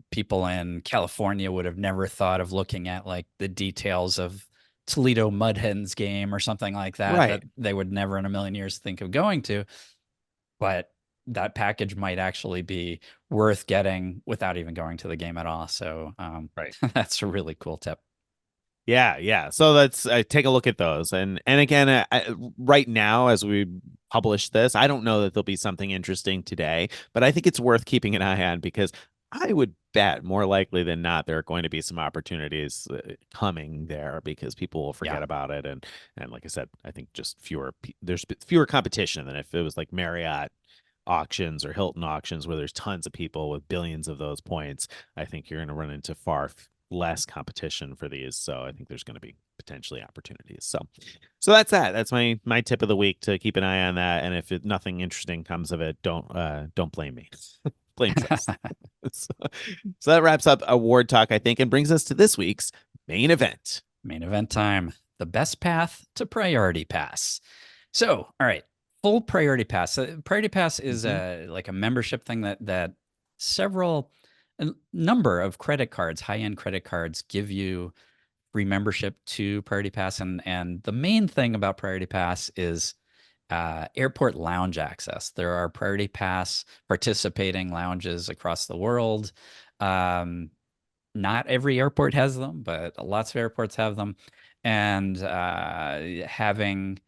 people in California would have never thought of looking at like the details of Toledo Mud Hens game or something like that, Right. that they would never in a million years think of going to. But that package might actually be worth getting without even going to the game at all. So Right. that's a really cool tip. Yeah. So let's take a look at those. And again, right now, as we publish this, I don't know that there'll be something interesting today, but I think it's worth keeping an eye on because I would bet more likely than not there are going to be some opportunities coming there because people will Yeah. forget about it. And like I said, I think just there's fewer competition than if it was like Marriott auctions or Hilton auctions where there's tons of people with billions of those points. I think you're going to run into far less competition for these. So I think there's going to be potentially opportunities. So that's that. That's my tip of the week to keep an eye on that. And if nothing interesting comes of it, don't blame me. Blame trust. so, so that wraps up award talk, I think, and brings us to this week's main event. Main event time. The best path to Priority Pass. So, all right, full Priority Pass. Priority Pass is like a membership thing that a number of credit cards, high-end credit cards, give you free membership to Priority Pass. And the main thing about Priority Pass is airport lounge access. There are Priority Pass participating lounges across the world. Not every airport has them, but lots of airports have them. And having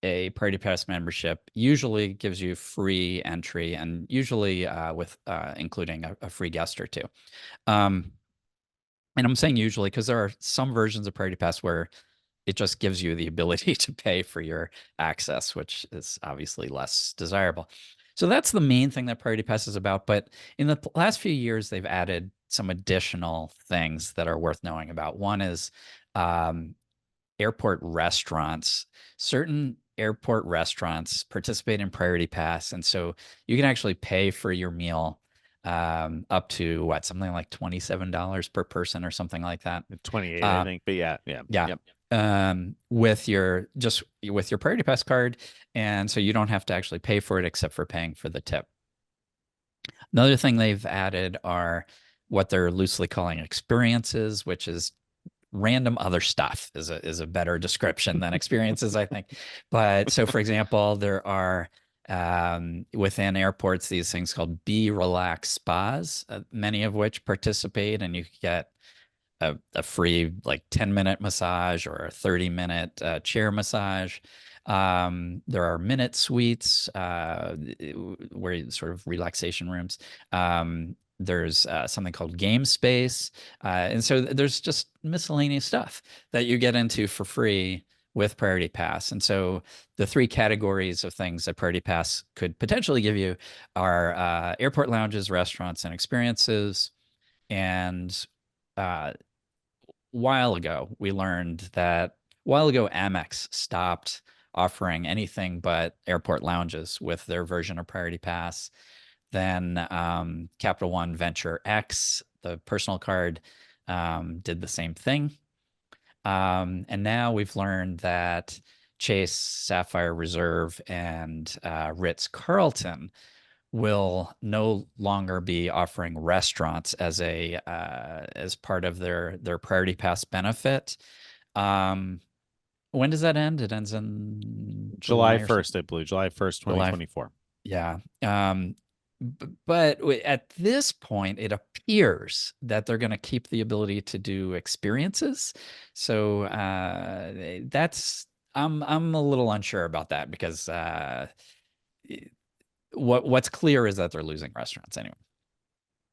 a Priority Pass membership usually gives you free entry, and usually with including a free guest or two. And I'm saying usually because there are some versions of Priority Pass where it just gives you the ability to pay for your access, which is obviously less desirable. So that's the main thing that Priority Pass is about. But in the last few years, they've added some additional things that are worth knowing about. One is airport restaurants. Certain airport restaurants participate in Priority Pass, and so you can actually pay for your meal up to something like $27 per person or something like that. 28, I think. But yeah. Yep. With your Priority Pass card, and so you don't have to actually pay for it except for paying for the tip. Another thing they've added are what they're loosely calling experiences, which is random other stuff is a better description than experiences, I think. But so, for example, there are within airports these things called Be Relax spas, many of which participate, and you get a free like 10-minute massage or a 30-minute chair massage. There are minute suites where sort of relaxation rooms. There's something called Game Space. And so there's just miscellaneous stuff that you get into for free with Priority Pass. And so the three categories of things that Priority Pass could potentially give you are airport lounges, restaurants, and experiences. And while ago, we learned that Amex stopped offering anything but airport lounges with their version of Priority Pass. Then Capital One Venture X, the personal card, did the same thing. And now we've learned that Chase, Sapphire Reserve, and Ritz Carlton will no longer be offering restaurants as part of their Priority Pass benefit. When does that end? It ends in July 1st, I believe. July 1st, 2024. Yeah. But at this point, it appears that they're going to keep the ability to do experiences. So I'm a little unsure about that because what's clear is that they're losing restaurants anyway.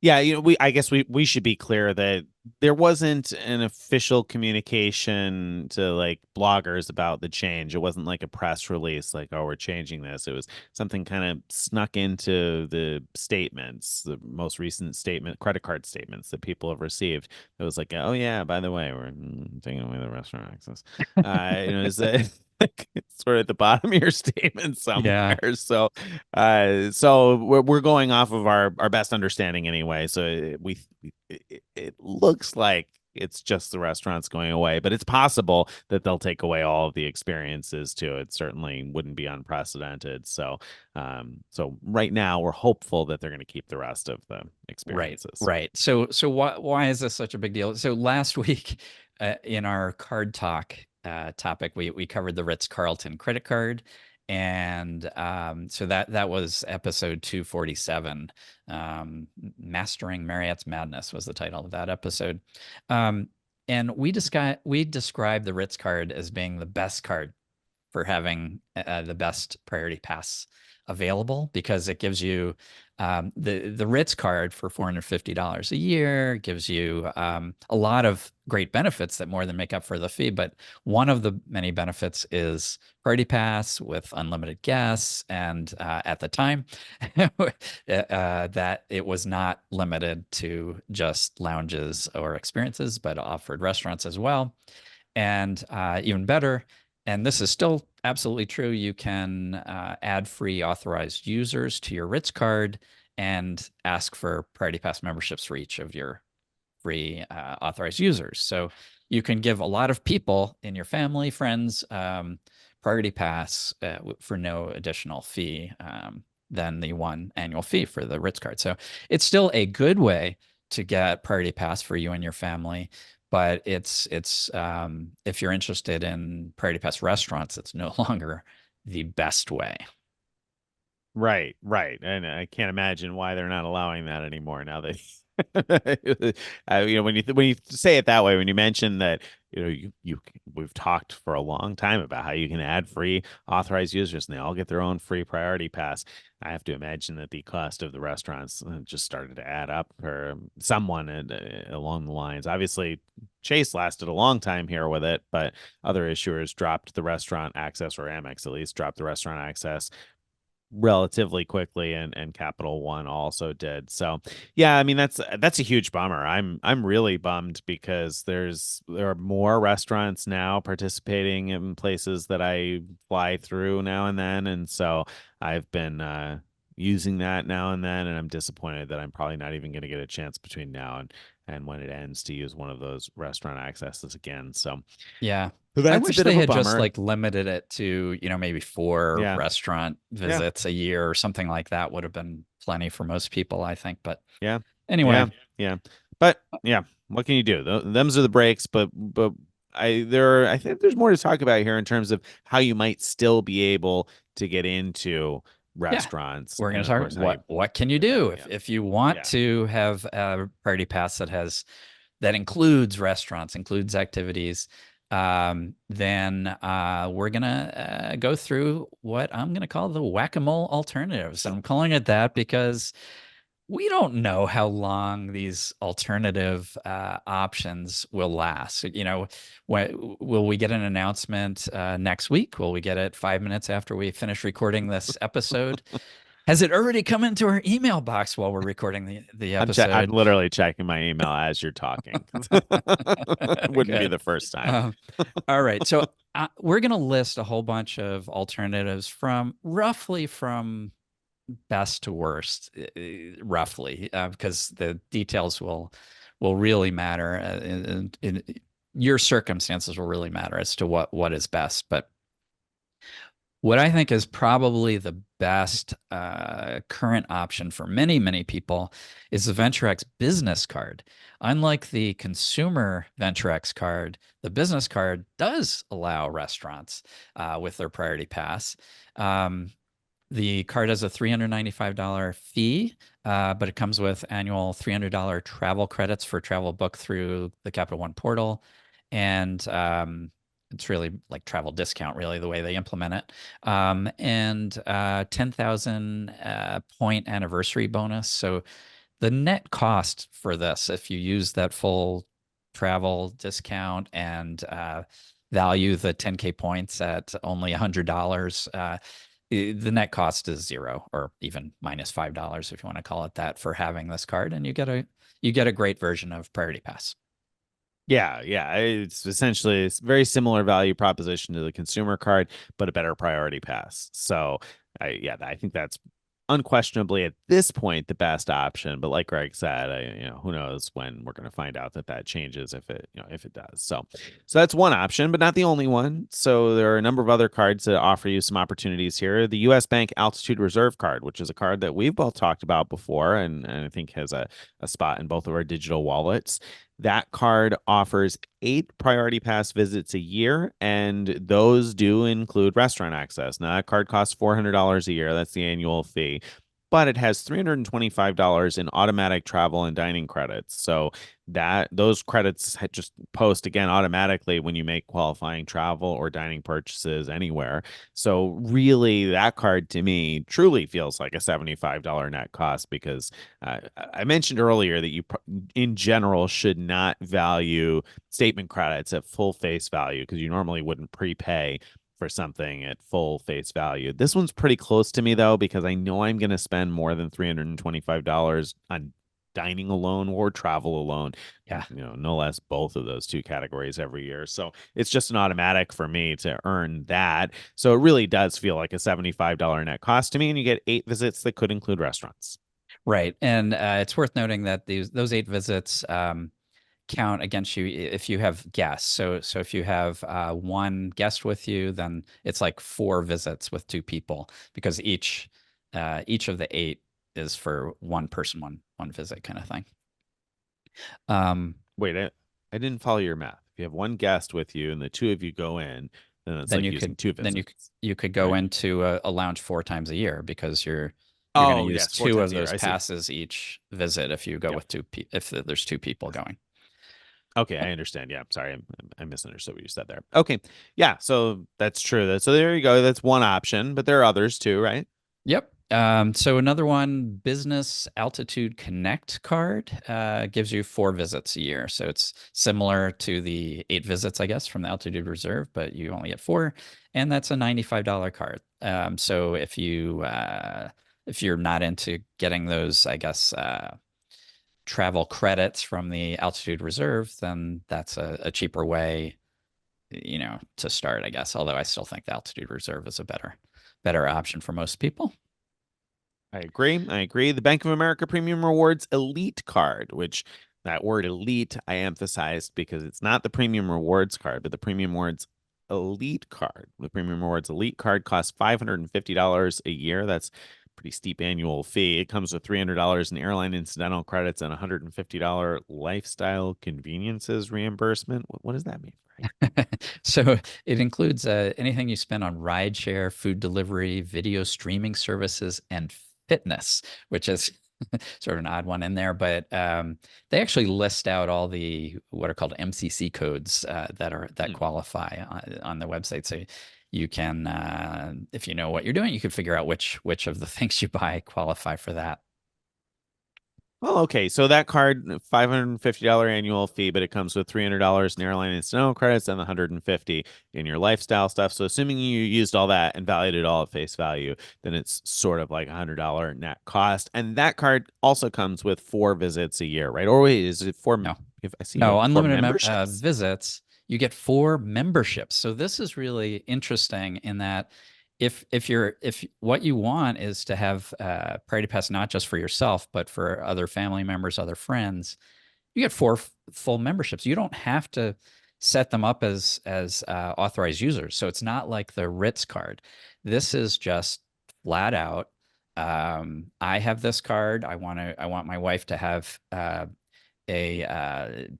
Yeah, I guess we should be clear that there wasn't an official communication to like bloggers about the change. It wasn't like a press release like, oh, we're changing this. It was something kind of snuck into the statements, the most recent credit card statements that people have received. It was like, oh yeah, by the way, we're taking away the restaurant access. Is it's sort of at the bottom of your statement somewhere. Yeah. So we're going off of our best understanding anyway. So it looks like it's just the restaurants going away, but it's possible that they'll take away all of the experiences too. It certainly wouldn't be unprecedented. So right now we're hopeful that they're going to keep the rest of the experiences. Right. So why is this such a big deal? So last week in our card talk topic, we covered the Ritz Carlton credit card, and so that was episode 247. Mastering Marriott's Madness was the title of that episode. And we describe the Ritz card as being the best card for having the best priority pass available, because it gives you the Ritz card for $450 a year gives you a lot of great benefits that more than make up for the fee. But one of the many benefits is priority pass with unlimited guests. And at the time, that it was not limited to just lounges or experiences, but offered restaurants as well. And even better, and this is still absolutely true, you can add free authorized users to your Ritz card and ask for priority pass memberships for each of your free authorized users. So you can give a lot of people in your family, friends, priority pass for no additional fee than the one annual fee for the Ritz card. So it's still a good way to get priority pass for you and your family. But it's if you're interested in priority pass restaurants, it's no longer the best way. Right, right. And I can't imagine why they're not allowing that anymore now that when you say it that way, when you mention that, we've talked for a long time about how you can add free authorized users and they all get their own free priority pass. I have to imagine that the cost of the restaurants just started to add up for someone along the lines. Obviously, Chase lasted a long time here with it, but other issuers dropped the restaurant access, or Amex at least dropped the restaurant access relatively quickly, and Capital One also did. So yeah, I mean that's a huge bummer. I'm really bummed because there are more restaurants now participating in places that I fly through now and then, and so I've been using that now and then, and I'm disappointed that I'm probably not even going to get a chance between now and when it ends to use one of those restaurant accesses again. So Yeah. that's I a wish bit they of a had just bummer. like limited it to, maybe 4 Yeah, restaurant yeah, visits a year or something like that would have been plenty for most people, I think. But yeah, yeah, anyway, yeah. But yeah, what can you do? Them's are the breaks, but I think there's more to talk about here in terms of how you might still be able to get into yeah, restaurants, we're going and to of talk course how you what can you get do them. if you want Yeah, to have a priority pass that includes restaurants, includes activities. Then we're gonna go through what I'm gonna call the Wack-a-mole Alternatives. And I'm calling it that because we don't know how long these alternative options will last. Will we get an announcement next week? Will we get it 5 minutes after we finish recording this episode? Has it already come into our email box while we're recording the I'm episode? literally checking my email as you're talking. Wouldn't be Good. the first time. Um, all right. So we're going to list a whole bunch of alternatives from best to worst, roughly, because the details will really matter. In your circumstances will really matter as to what is best. But what I think is probably the best current option for many, many people is the VentureX Business Card. Unlike the consumer VentureX card, the business card does allow restaurants with their priority pass. The card has a $395 fee, but it comes with annual $300 travel credits for travel booked through the Capital One portal. And it's really like travel discount, really, the way they implement it. And 10,000 point anniversary bonus. So the net cost for this, if you use that full travel discount and value the 10K points at only $100, the net cost is zero, or even minus $5 if you want to call it that, for having this card, and you get a great version of Priority Pass. Yeah, yeah. It's very similar value proposition to the consumer card, but a better priority pass. So I think that's unquestionably at this point the best option. But like Greg said, who knows when we're going to find out that changes, if it does. So that's one option, but not the only one. So there are a number of other cards that offer you some opportunities here. The U.S. Bank Altitude Reserve Card, which is a card that we've both talked about before, and I think has a spot in both of our digital wallets. That card offers 8 priority pass visits a year, and those do include restaurant access. Now, that card costs $400 a year. That's the annual fee. but it has $325 in automatic travel and dining credits. So that those credits just post again automatically when you make qualifying travel or dining purchases anywhere. So really, that card to me truly feels like a $75 net cost because I mentioned earlier that you, in general, should not value statement credits at full face value because you normally wouldn't prepay for something at full face value. This one's pretty close to me though, because I know I'm going to spend more than $325 on dining alone or travel alone. Yeah. No less both of those two categories every year. So it's just an automatic for me to earn that. So it really does feel like a $75 net cost to me. And you get 8 visits that could include restaurants. Right. And it's worth noting that those 8 visits count against you if you have guests. So if you have one guest with you, then it's like 4 visits with 2 people because each of the 8 is for one person, one visit kind of thing. Wait, I didn't follow your math. If you have one guest with you and the 2 of you go in, then it's then like you using could 2 visits. then you could go right? into a lounge 4 times a year because you're going to Oh, use yes, 4 2 of times a year. those I see. passes each visit if you go Yep. with if there's 2 people going. Okay, I understand. Yeah, sorry, I misunderstood what you said there. Okay, yeah, so that's true. So there you go. That's one option, but there are others too, right? Yep. So another one, Business Altitude Connect card, gives you 4 visits a year. So it's similar to the 8 visits, I guess, from the Altitude Reserve, but you only get 4, and that's a $95 card. So if you're not into getting those, I guess, travel credits from the Altitude Reserve, then that's a cheaper way, to start, I guess. Although I still think the Altitude Reserve is a better option for most people. I agree. I agree. The Bank of America Premium Rewards Elite Card, which that word elite I emphasized because it's not the Premium Rewards card, but the Premium Rewards Elite Card. The Premium Rewards Elite Card costs $550 a year. That's a pretty steep annual fee. It comes with $300 in airline incidental credits and $150 lifestyle conveniences reimbursement. What does that mean? So it includes anything you spend on rideshare, food delivery, video streaming services, and fitness, which is sort of an odd one in there. But they actually list out all the what are called MCC codes that qualify on the website. So you can, if you know what you're doing, you can figure out which of the things you buy qualify for that. Well, okay. So that card, $550 annual fee, but it comes with $300 in airline incidental credits and $150 in your lifestyle stuff. So assuming you used all that and valued it all at face value, then it's sort of like $100 net cost. And that card also comes with 4 visits a year, right? Or wait, is it 4? No, If I see no, 4 unlimited memberships. visits. You get 4 memberships. So this is really interesting in that if what you want is to have Priority Pass not just for yourself but for other family members, other friends, you get 4 full memberships. You don't have to set them up as authorized users. So it's not like the Ritz card. This is just flat out. I have this card. I want my wife to have a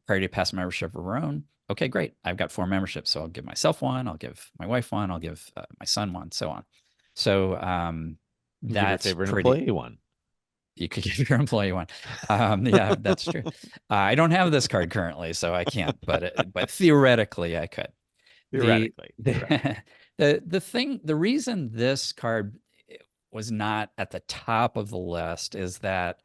Priority Pass membership of her own. Okay, great. I've got 4 memberships, so I'll give myself one, I'll give my wife one, I'll give my son one, so on. So You give your that's favorite pretty. employee one. You could give your employee one. Yeah, that's true. I don't have this card currently, so I can't. But theoretically, I could. Theoretically. The reason this card was not at the top of the list is that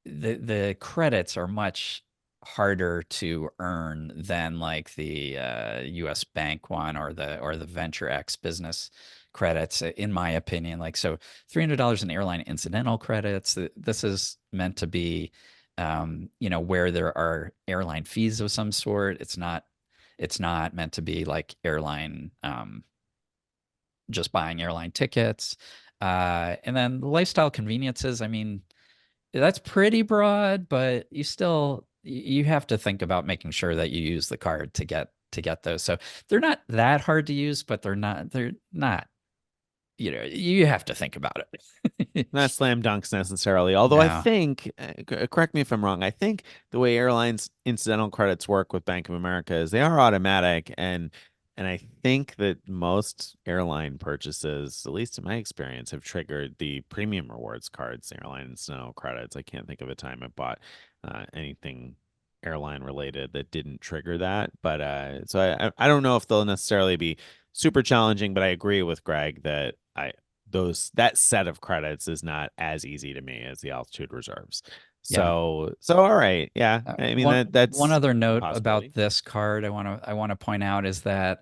the credits are much harder to earn than like the US bank one or the Venture X business credits, in my opinion. Like, so $300 in airline incidental credits. This is meant to be where there are airline fees of some sort. It's not meant to be like airline just buying airline tickets. And then lifestyle conveniences, I mean, that's pretty broad, but you have to think about making sure that you use the card to get those. So they're not that hard to use, but they're not, you have to think about it. Not slam dunks necessarily. Although I No. think, correct me if I'm wrong, I think the way airlines incidental credits work with Bank of America is they are automatic, and And I think that most airline purchases, at least in my experience, have triggered the premium rewards cards, airline incidental credits. I can't think of a time I bought anything airline related that didn't trigger that. But so I don't know if they'll necessarily be super challenging, but I agree with Greg that that set of credits is not as easy to me as the altitude reserves. Yeah. So all right, yeah. I mean One that's other a note about possibility. this card I want to point out is that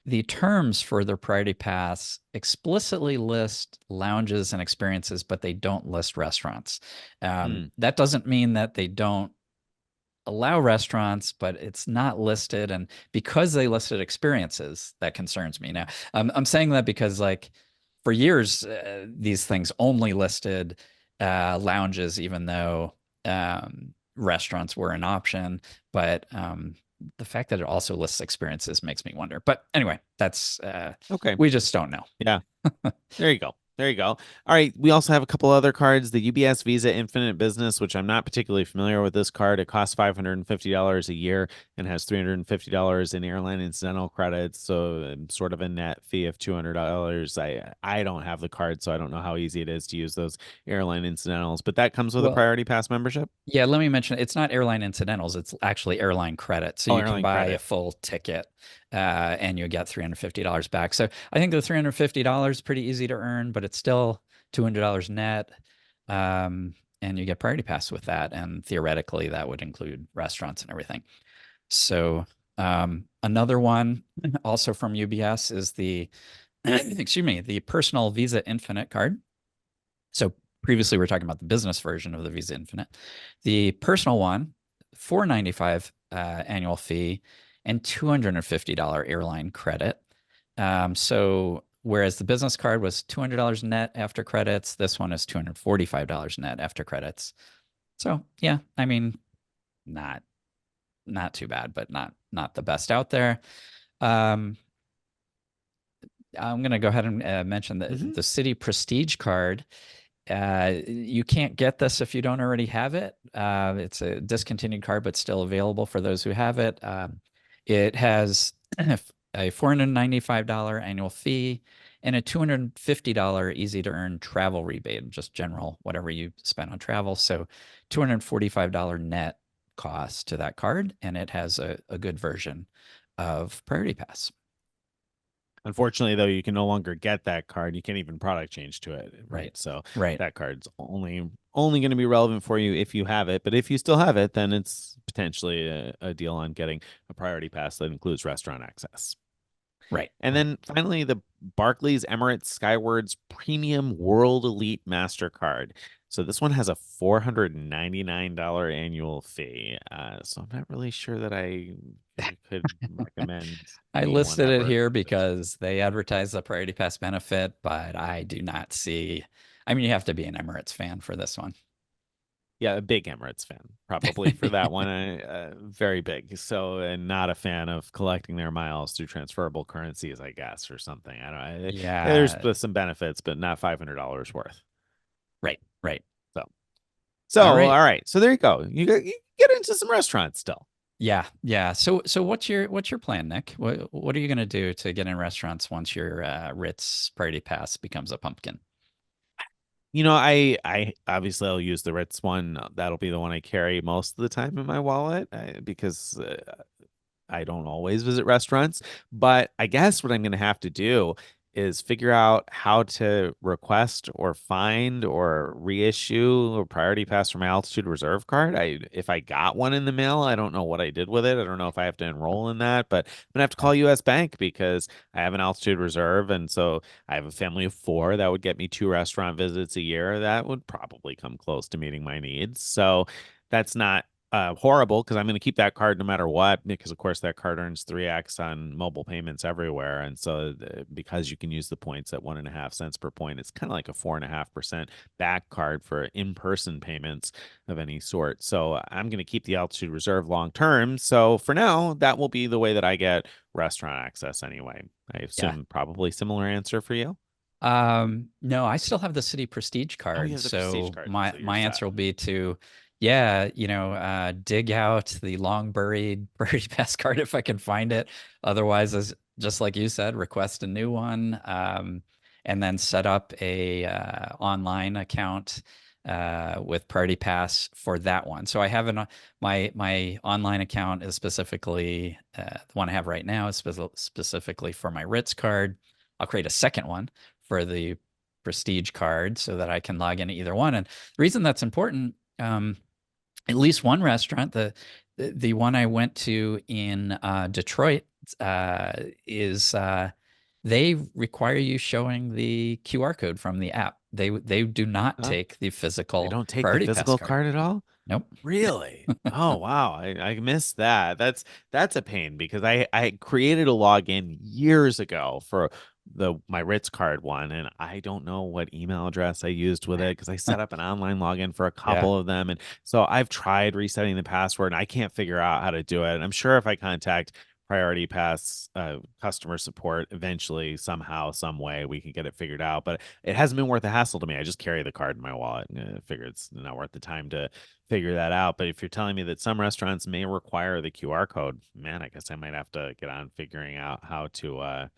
the terms for the Priority Pass explicitly list lounges and experiences, but they don't list restaurants. Hmm. That doesn't mean that they don't allow restaurants, but it's not listed. And because they listed experiences, that concerns me. Now, I'm saying that because, like, for years, these things only listed lounges, even though restaurants were an option. But the fact that it also lists experiences makes me wonder. But anyway, that's Okay. we just don't know. Yeah. There you go. There you go. All right. We also have a couple other cards. The UBS Visa Infinite Business, which I'm not particularly familiar with this card. It costs $550 a year and has $350 in airline incidental credits. So sort of a net fee of $200. I don't have the card, so I don't know how easy it is to use those airline incidentals. But that comes with a Well, Priority Pass membership. yeah, let me mention it's not airline incidentals. It's actually airline credit. So Oh, you can airline buy a credit. full ticket and you get $350 back. So I think the $350 is pretty easy to earn, but it's still $200 net. And you get Priority Pass with that. And theoretically, that would include restaurants and everything. So another one also from UBS is the, excuse me, the personal Visa Infinite card. So previously we were talking about the business version of the Visa Infinite. The personal one, $495 annual fee and $250 airline credit. So whereas the business card was $200 net after credits, this one is $245 net after credits. So yeah, I mean, not too bad, but not the best out there. I'm going to go ahead and mention the Citi Prestige card. You can't get this if you don't already have it. It's a discontinued card, but still available for those who have it. It has a $495 annual fee and a $250 easy to earn travel rebate, just general, whatever you spend on travel. So $245 net cost to that card. And it has a good version of Priority Pass. Unfortunately, though, you can no longer get that card. You can't even product change to it, Right. So Right. that card's only going to be relevant for you if you have it. But if you still have it, then it's potentially a deal on getting a Priority Pass that includes restaurant access. Right. And then finally, the Barclays Emirates Skywards Premium World Elite Mastercard. So this one has a $499 annual fee. So I'm not really sure that I could recommend I anyone listed it ever. here because they advertise the Priority Pass benefit, but I do not see. I mean, you have to be an Emirates fan for this one. Yeah, a big Emirates fan, probably for that one. Very big. So, and not a fan of collecting their miles through transferable currencies, I guess, or something. I don't know. Yeah. There's some benefits, but not $500 worth. Right. Right. So All right. all right. So there you go. You get into some restaurants still. Yeah. Yeah. So what's your plan, Nick? What are you going to do to get in restaurants once your Ritz Priority Pass becomes a pumpkin? I obviously I'll use the Ritz one. That'll be the one I carry most of the time in my wallet because I don't always visit restaurants. But I guess what I'm going to have to do is figure out how to request or find or reissue a Priority Pass for my Altitude Reserve card. If I got one in the mail, I don't know what I did with it. I don't know if I have to enroll in that, but I'm gonna have to call US Bank because I have an Altitude Reserve, and so I have a family of four. That would get me 2 restaurant visits a year. That would probably come close to meeting my needs. So that's not horrible because I'm going to keep that card no matter what, because of course that card earns 3x on mobile payments everywhere. And so because you can use the points at 1.5 cents per point, it's kind of like a 4.5% back card for in-person payments of any sort. So I'm going to keep the Altitude Reserve long term. So for now, that will be the way that I get restaurant access anyway. I assume probably similar answer for you. No, I still have the Citi Prestige card. Oh, you have the Prestige card. My So my answer will be to, yeah, dig out the long buried Priority Pass card if I can find it. Otherwise, just like you said, request a new one, and then set up a online account with Priority Pass for that one. So I have my online account is specifically the one I have right now is specifically for my Ritz card. I'll create a second one for the Prestige card so that I can log into either one. And the reason that's important, at least one restaurant, the one I went to in Detroit, is they require you showing the QR code from the app. They do not Huh? take the They physical don't take the Priority Pass physical card. card at all? Nope. Really? Oh wow, I missed that. That's a pain because I created a login years ago for my Ritz card one, and I don't know what email address I used with it because I set up an online login for a Yeah. couple of them, and so I've tried resetting the password and I can't figure out how to do it. And I'm sure if I contact Priority Pass customer support eventually somehow some way we can get it figured out, but it hasn't been worth the hassle to me. I just carry the card in my wallet and I figure it's not worth the time to figure that out. But if you're telling me that some restaurants may require the QR code, man, I guess I might have to get on figuring out how to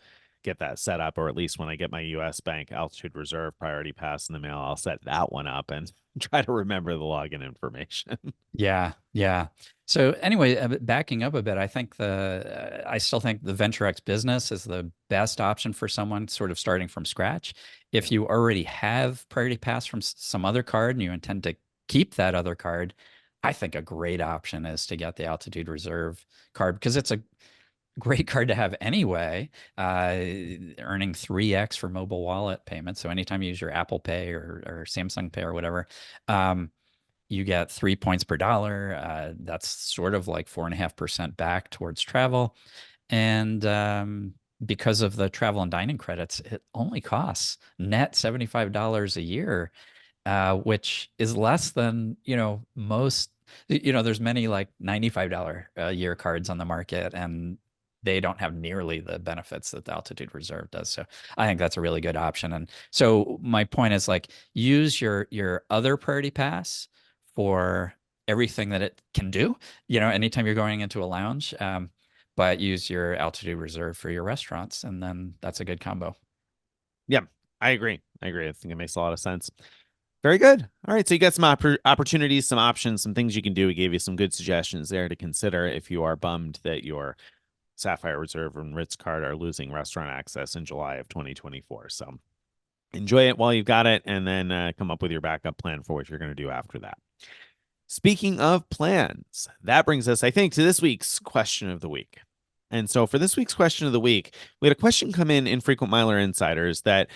get that set up, or at least when I get my US Bank Altitude Reserve Priority Pass in the mail, I'll set that one up and try to remember the login information. Yeah, yeah. So anyway, backing up a bit, I think I still think the Venture X Business is the best option for someone sort of starting from scratch. If you already have Priority Pass from some other card and you intend to keep that other card, I think a great option is to get the Altitude Reserve card because it's a great card to have anyway, earning 3x for mobile wallet payments. So anytime you use your Apple Pay or Samsung Pay or whatever, you get 3 points per dollar. That's sort of like 4.5% back towards travel. And because of the travel and dining credits, it only costs net $75 a year, which is less than, most, there's many like $95 a year cards on the market, and they don't have nearly the benefits that the Altitude Reserve does. So I think that's a really good option. And so my point is like use your other Priority Pass for everything that it can do, anytime you're going into a lounge, but use your Altitude Reserve for your restaurants. And then that's a good combo. Yeah, I agree. I think it makes a lot of sense. Very good. All right. So you got some opportunities, some options, some things you can do. We gave you some good suggestions there to consider if you are bummed that your Sapphire Reserve and Ritz card are losing restaurant access in July of 2024. So enjoy it while you've got it, and then come up with your backup plan for what you're going to do after that. Speaking of plans, that brings us, I think, to this week's question of the week. And so for this week's question of the week, we had a question come in Frequent Miler Insiders that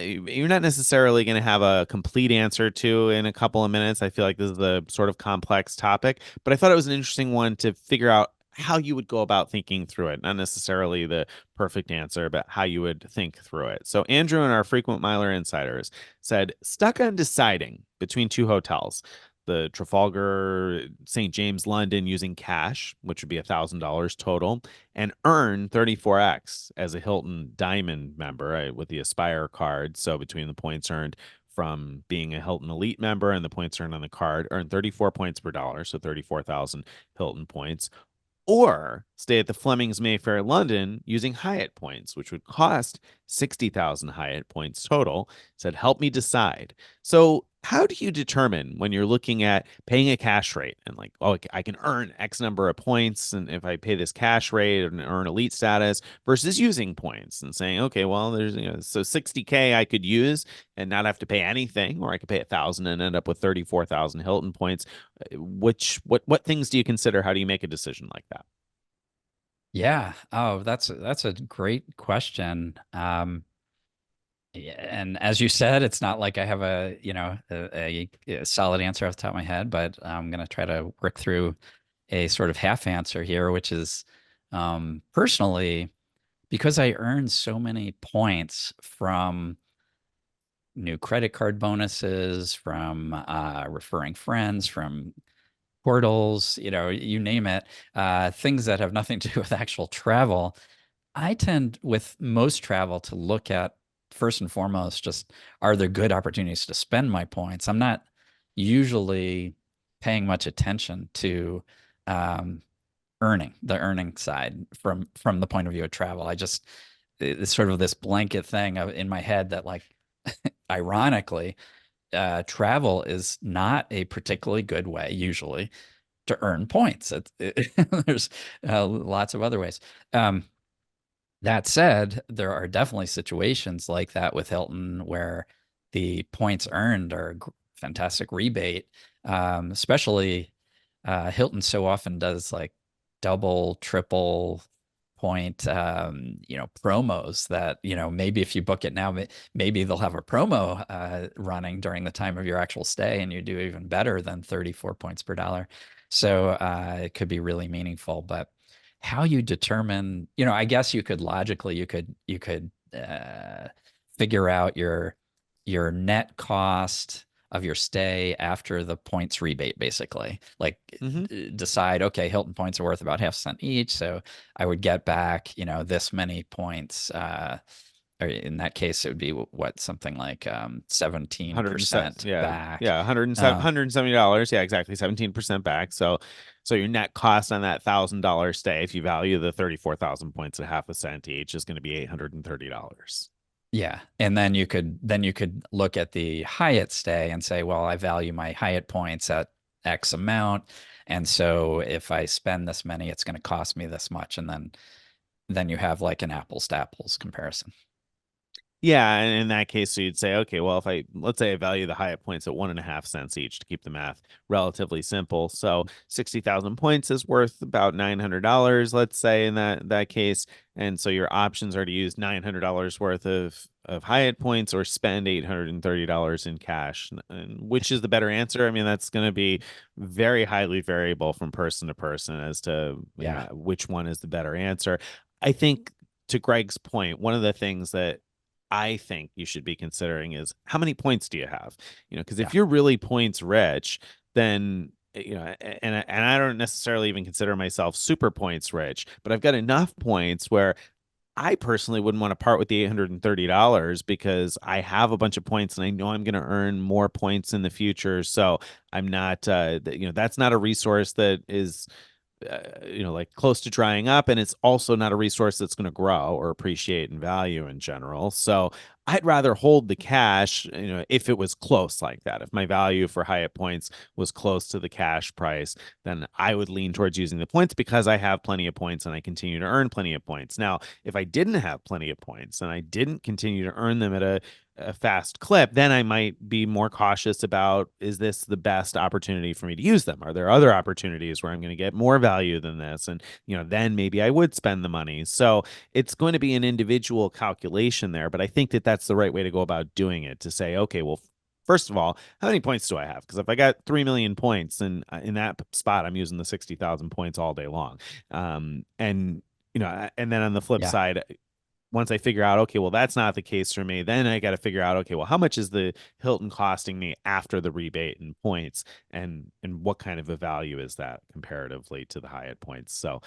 you're not necessarily going to have a complete answer to in a couple of minutes. I feel like this is a sort of complex topic, but I thought it was an interesting one to figure out how you would go about thinking through it. Not necessarily the perfect answer, but how you would think through it. So Andrew in our Frequent Miler Insiders said, stuck on deciding between two hotels, the Trafalgar St. James London using cash, which would be $1,000 total, and earn 34x as a Hilton Diamond member with the Aspire card. So between the points earned from being a Hilton Elite member and the points earned on the card, earn 34 points per dollar, so 34,000 Hilton points. Or stay at the Fleming's Mayfair London using Hyatt points, which would cost 60,000 Hyatt points total. Said, help me decide. So how do you determine when you're looking at paying a cash rate and like, oh, I can earn X number of points, and if I pay this cash rate and earn elite status, versus using points and saying, okay, well, there's, so 60K I could use and not have to pay anything, or I could pay 1,000 and end up with 34,000 Hilton points. What things do you consider? How do you make a decision like that? Yeah. Oh, that's a great question. Yeah, and as you said, it's not like I have a solid answer off the top of my head, but I'm going to try to work through a sort of half answer here, which is personally, because I earn so many points from new credit card bonuses, from referring friends, from portals, you name it, things that have nothing to do with actual travel. I tend with most travel to look at first and foremost, just are there good opportunities to spend my points? I'm not usually paying much attention to the earning side from the point of view of travel. It's sort of this blanket thing in my head that, like, ironically, travel is not a particularly good way usually to earn points. There's lots of other ways. That said, there are definitely situations like that with Hilton where the points earned are a fantastic rebate. Especially Hilton so often does like double, triple point, promos that, maybe if you book it now, maybe they'll have a promo running during the time of your actual stay, and you do even better than 34 points per dollar. So it could be really meaningful. But how you determine, I guess you could logically, figure out your net cost of your stay after the points rebate, basically. Like, decide, okay, Hilton points are worth about half a cent each, so I would get back, this many points. Or in that case, it would be what, something like 17% back. Yeah, $170. Yeah, exactly, 17% back. So your net cost on that $1,000 stay, if you value the 34,000 points at half a cent each, is going to be $830. Yeah. And then you could look at the Hyatt stay and say, well, I value my Hyatt points at X amount. And so if I spend this many, it's going to cost me this much. And then you have like an apples to apples comparison. Yeah, and in that case, so you'd say, okay, well, let's say I value the Hyatt points at 1.5 cents each to keep the math relatively simple. So 60,000 points is worth about $900, let's say, in that case. And so your options are to use $900 worth of Hyatt points or spend $830 in cash. And which is the better answer? I mean, that's going to be very highly variable from person to person as to which one is the better answer. I think, to Greg's point, one of the things that I think you should be considering is, how many points do you have? Because if you're really points rich, then, and I don't necessarily even consider myself super points rich, but I've got enough points where I personally wouldn't want to part with the $830 because I have a bunch of points and I know I'm going to earn more points in the future. So I'm not, that's not a resource that is like close to drying up, and it's also not a resource that's going to grow or appreciate in value in general. So I'd rather hold the cash, if it was close like that. If my value for Hyatt points was close to the cash price, then I would lean towards using the points because I have plenty of points and I continue to earn plenty of points. Now, if I didn't have plenty of points and I didn't continue to earn them at a fast clip, then I might be more cautious about, is this the best opportunity for me to use them? Are there other opportunities where I'm going to get more value than this? And, then maybe I would spend the money. So it's going to be an individual calculation there, but I think that that's the right way to go about doing it, to say, okay, well, first of all, how many points do I have? Because if I got 3 million points, and in that spot, I'm using the 60,000 points all day long. And then on the flip side, once I figure out, okay, well, that's not the case for me, then I got to figure out, okay, well, how much is the Hilton costing me after the rebate and points, and what kind of a value is that comparatively to the Hyatt points? So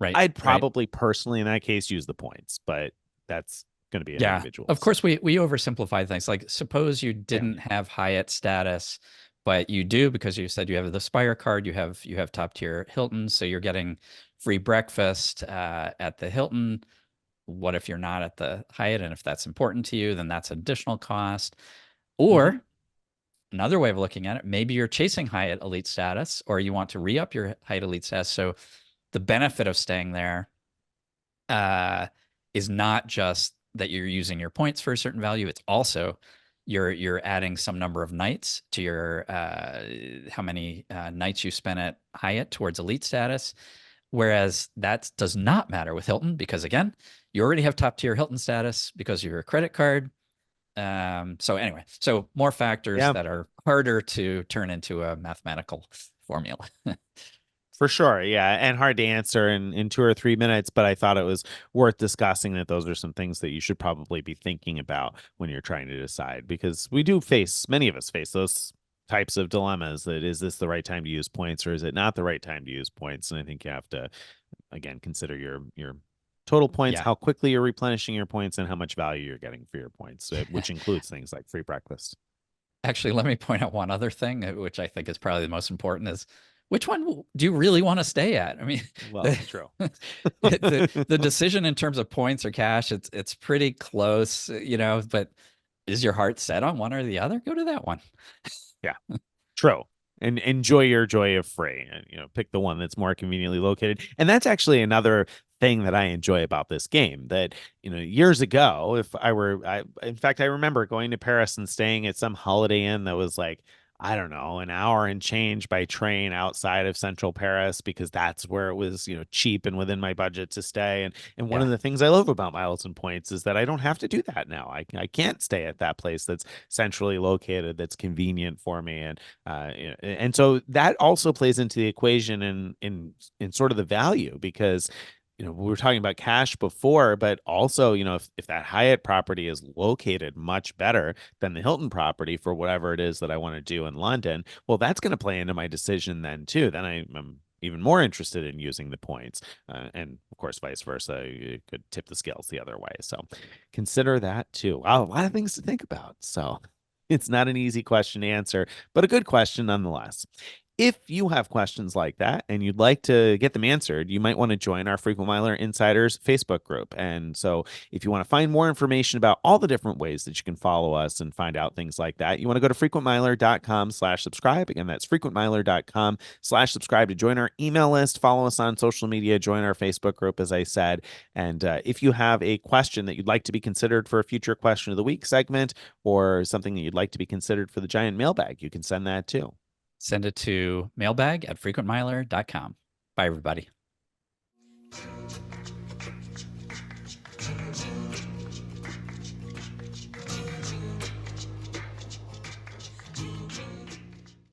I'd probably personally in that case use the points, but that's going to be an individual. Of course, we oversimplify things. Like, suppose you didn't have Hyatt status, but you do, because you said you have the Spire card, you have top tier Hilton, so you're getting free breakfast at the Hilton. What if you're not at the Hyatt? And if that's important to you, then that's additional cost. Or another way of looking at it, maybe you're chasing Hyatt elite status, or you want to re-up your Hyatt elite status. So the benefit of staying there is not just that you're using your points for a certain value. It's also you're adding some number of nights to your how many nights you spent at Hyatt towards elite status. Whereas that does not matter with Hilton, because again, you already have top tier Hilton status because of your credit card. So anyway, more factors that are harder to turn into a mathematical formula. For sure. Yeah. And hard to answer in 2 or 3 minutes, but I thought it was worth discussing that those are some things that you should probably be thinking about when you're trying to decide, because many of us face those types of dilemmas. That, is this the right time to use points, or is it not the right time to use points? And I think you have to, again, consider your total points, how quickly you're replenishing your points, and how much value you're getting for your points, which includes things like free breakfast. Actually, let me point out one other thing, which I think is probably the most important, is which one do you really want to stay at? I mean, Well, true. the decision in terms of points or cash, it's pretty close, but is your heart set on one or the other? Go to that one. Yeah, true. And enjoy your joy of free, and pick the one that's more conveniently located. And that's actually another thing that I enjoy about this game, that years ago, if in fact, I remember going to Paris and staying at some Holiday Inn that was like, I don't know, an hour and change by train outside of central Paris, because that's where it was, cheap and within my budget to stay. And one of the things I love about Miles and Points is that I don't have to do that now. I can't stay at that place that's centrally located, that's convenient for me. And so that also plays into the equation in sort of the value, because we were talking about cash before, but also, if that Hyatt property is located much better than the Hilton property for whatever it is that I want to do in London, well, that's going to play into my decision then too. Then I'm even more interested in using the points. And of course, vice versa, you could tip the scales the other way. So consider that too. Wow, a lot of things to think about. So it's not an easy question to answer, but a good question nonetheless. If you have questions like that and you'd like to get them answered, you might want to join our Frequent Miler Insiders Facebook group. And so if you want to find more information about all the different ways that you can follow us and find out things like that, you want to go to frequentmiler.com/subscribe. Again, that's frequentmiler.com/subscribe to join our email list, follow us on social media, join our Facebook group, as I said. And if you have a question that you'd like to be considered for a future question of the week segment, or something that you'd like to be considered for the giant mailbag, you can send that too. Send it to mailbag@frequentmiler.com. Bye, everybody.